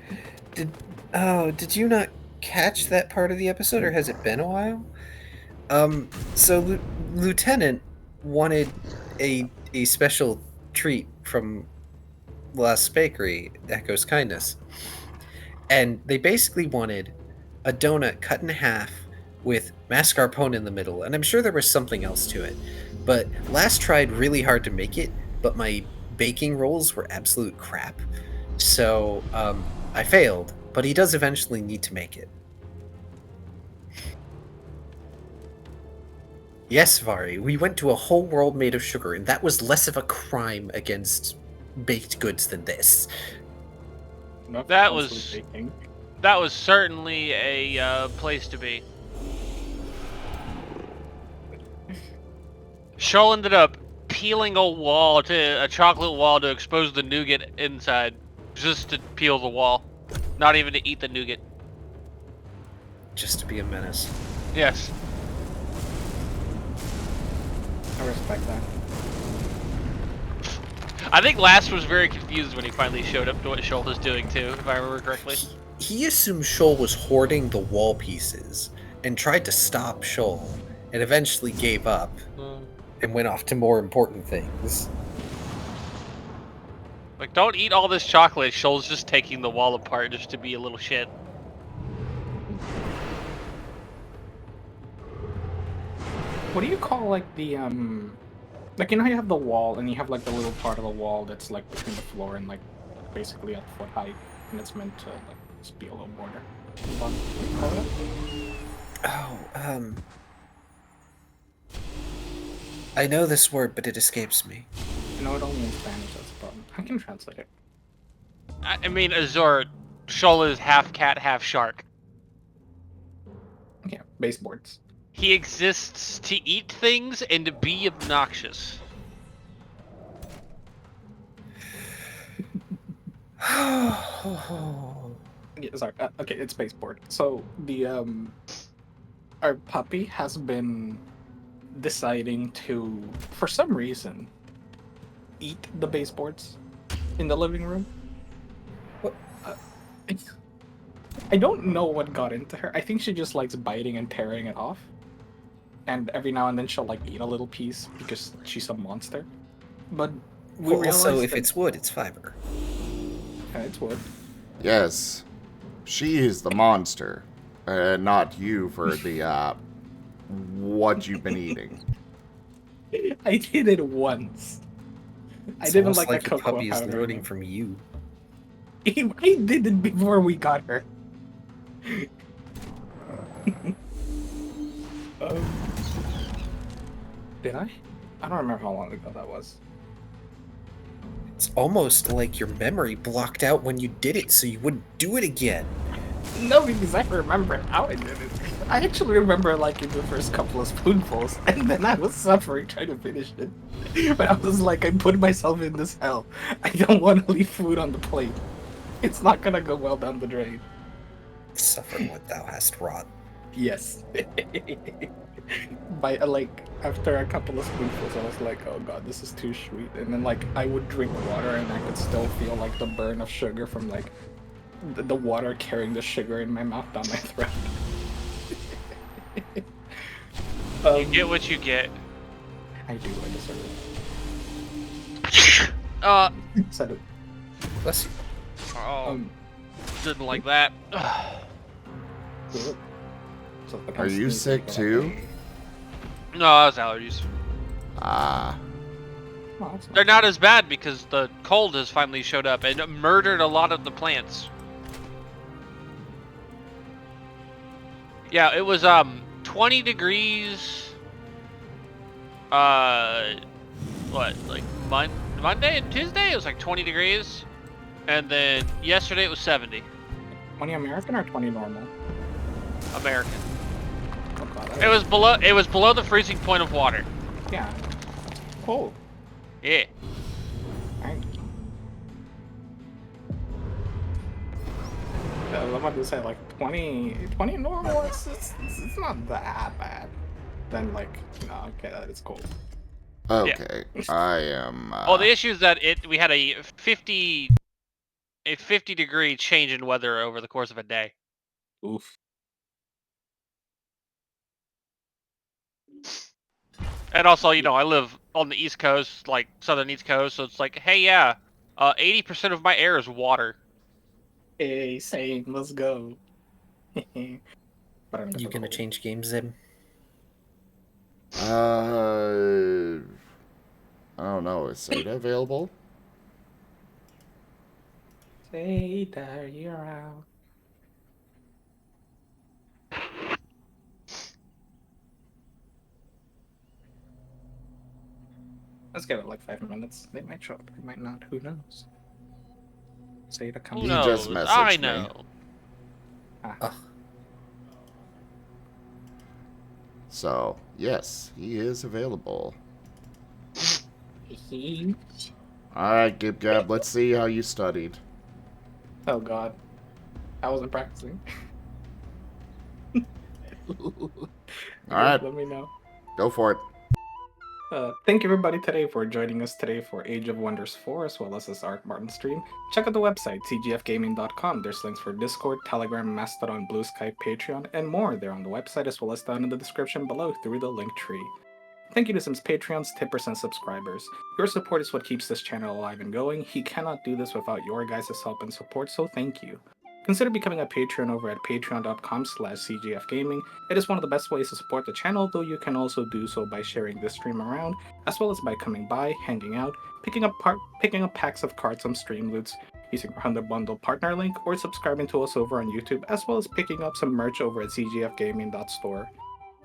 Did you not catch that part of the episode, or has it been a while? So Lieutenant wanted a special treat from Last Bakery, Echo's Kindness. And they basically wanted a donut cut in half with mascarpone in the middle, and I'm sure there was something else to it. But Last tried really hard to make it, but my baking rolls were absolute crap. So I failed, but he does eventually need to make it. Yes, Vari, we went to a whole world made of sugar, and that was less of a crime against baked goods than this. Not That constantly was- baking. That was certainly a place to be. Shoal ended up peeling a chocolate wall to expose the nougat inside, just to peel the wall, not even to eat the nougat. Just to be a menace. Yes. I respect that. I think Last was very confused when he finally showed up to what Shoal was doing too, if I remember correctly. He assumed Shoal was hoarding the wall pieces and tried to stop Shoal, and eventually gave up and went off to more important things. Like, don't eat all this chocolate. Shoal's just taking the wall apart just to be a little shit. What do you call like the like you know how you have the wall and you have like the little part of the wall that's like between the floor and like basically at foot height and it's meant to like just be a little border. What do you call that? Oh, I know this word, but it escapes me. I know it only in Spanish, that's the problem. I can translate it. I mean, Azor, Shoal is half cat, half shark. Yeah, baseboards. He exists to eat things and to be obnoxious. Yeah, sorry. Okay, it's baseboard. So the our puppy has been deciding to, for some reason, eat the baseboards in the living room. What? I don't know what got into her. I think she just likes biting and tearing it off. And every now and then she'll like eat a little piece because she's a monster. But we Well, realized also, if that it's wood, it's fiber. it's wood. Yes, she is the monster, not you for the what you've been eating. I did it once. I It's didn't almost like the your cocoa puppy is powder. learning from you. I did it before we got her. Did I? I don't remember how long ago that was. It's almost like your memory blocked out when you did it, so you wouldn't do it again. No, because I remember how I did it. I actually remember liking the first couple of spoonfuls, and then I was suffering trying to finish it. But I was like, I put myself in this hell. I don't want to leave food on the plate. It's not gonna go well down the drain. Suffer what thou hast wrought. Yes. By like after a couple of spoonfuls, I was like, "Oh god, this is too sweet." And then like I would drink water, and I could still feel like the burn of sugar from like the water carrying the sugar in my mouth down my throat. You get what you get. I do. I deserve it. Said it. Bless you. Oh, didn't like that. Good. So if I Are can you sneeze, sick I can- too? No, that was allergies. Ah, Oh, that's They're nice. not as bad because the cold has finally showed up and murdered a lot of the plants. Yeah, it was 20 degrees. What, like Monday and Tuesday it was like 20 degrees, and then yesterday it was 70. 20 American or 20 normal? American. Oh god. It was below the freezing point of water. Yeah. Cool. Yeah. Alright. I'm about to say like 20 normal. It's not that bad. Then like no, okay, that is cool. okay. I am. Well, the issue is that we had a 50 degree change in weather over the course of a day. Oof. And also, you know, I live on the East Coast, like southern East Coast, so it's like, hey, yeah, 80% of my air is water. Hey, same. Let's go. But I'm You never gonna cold. change games, Zim? I don't know. Is Seda available? Say that you're out. Let's give it like 5 minutes. They might show up. They might not. Who knows? Say to come. Who He just knows? I messaged me. know. Ugh. So, yes, he is available. Alright, Gib Gab, let's see how you studied. Oh God, I wasn't practicing. Alright, Let me know. go for it. Thank you everybody today for joining us today for Age of Wonders 4 as well as this Art Martin stream. Check out the website cgfgaming.com. There's links for Discord, Telegram, Mastodon, Blue Sky, Patreon, and more there on the website as well as down in the description below through the link tree. Thank you to Sims Patreons, tippers, and subscribers. Your support is what keeps this channel alive and going. He cannot do this without your guys' help and support, so thank you. Consider becoming a Patreon over at patreon.com/cgfgaming. It is one of the best ways to support the channel, though you can also do so by sharing this stream around, as well as by coming by, hanging out, picking up packs of cards on stream loots, using our 100 Bundle partner link, or subscribing to us over on YouTube, as well as picking up some merch over at cgfgaming.store.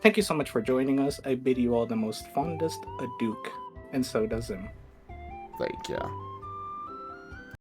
Thank you so much for joining us. I bid you all the most fondest adieu, and so does him. Thank you.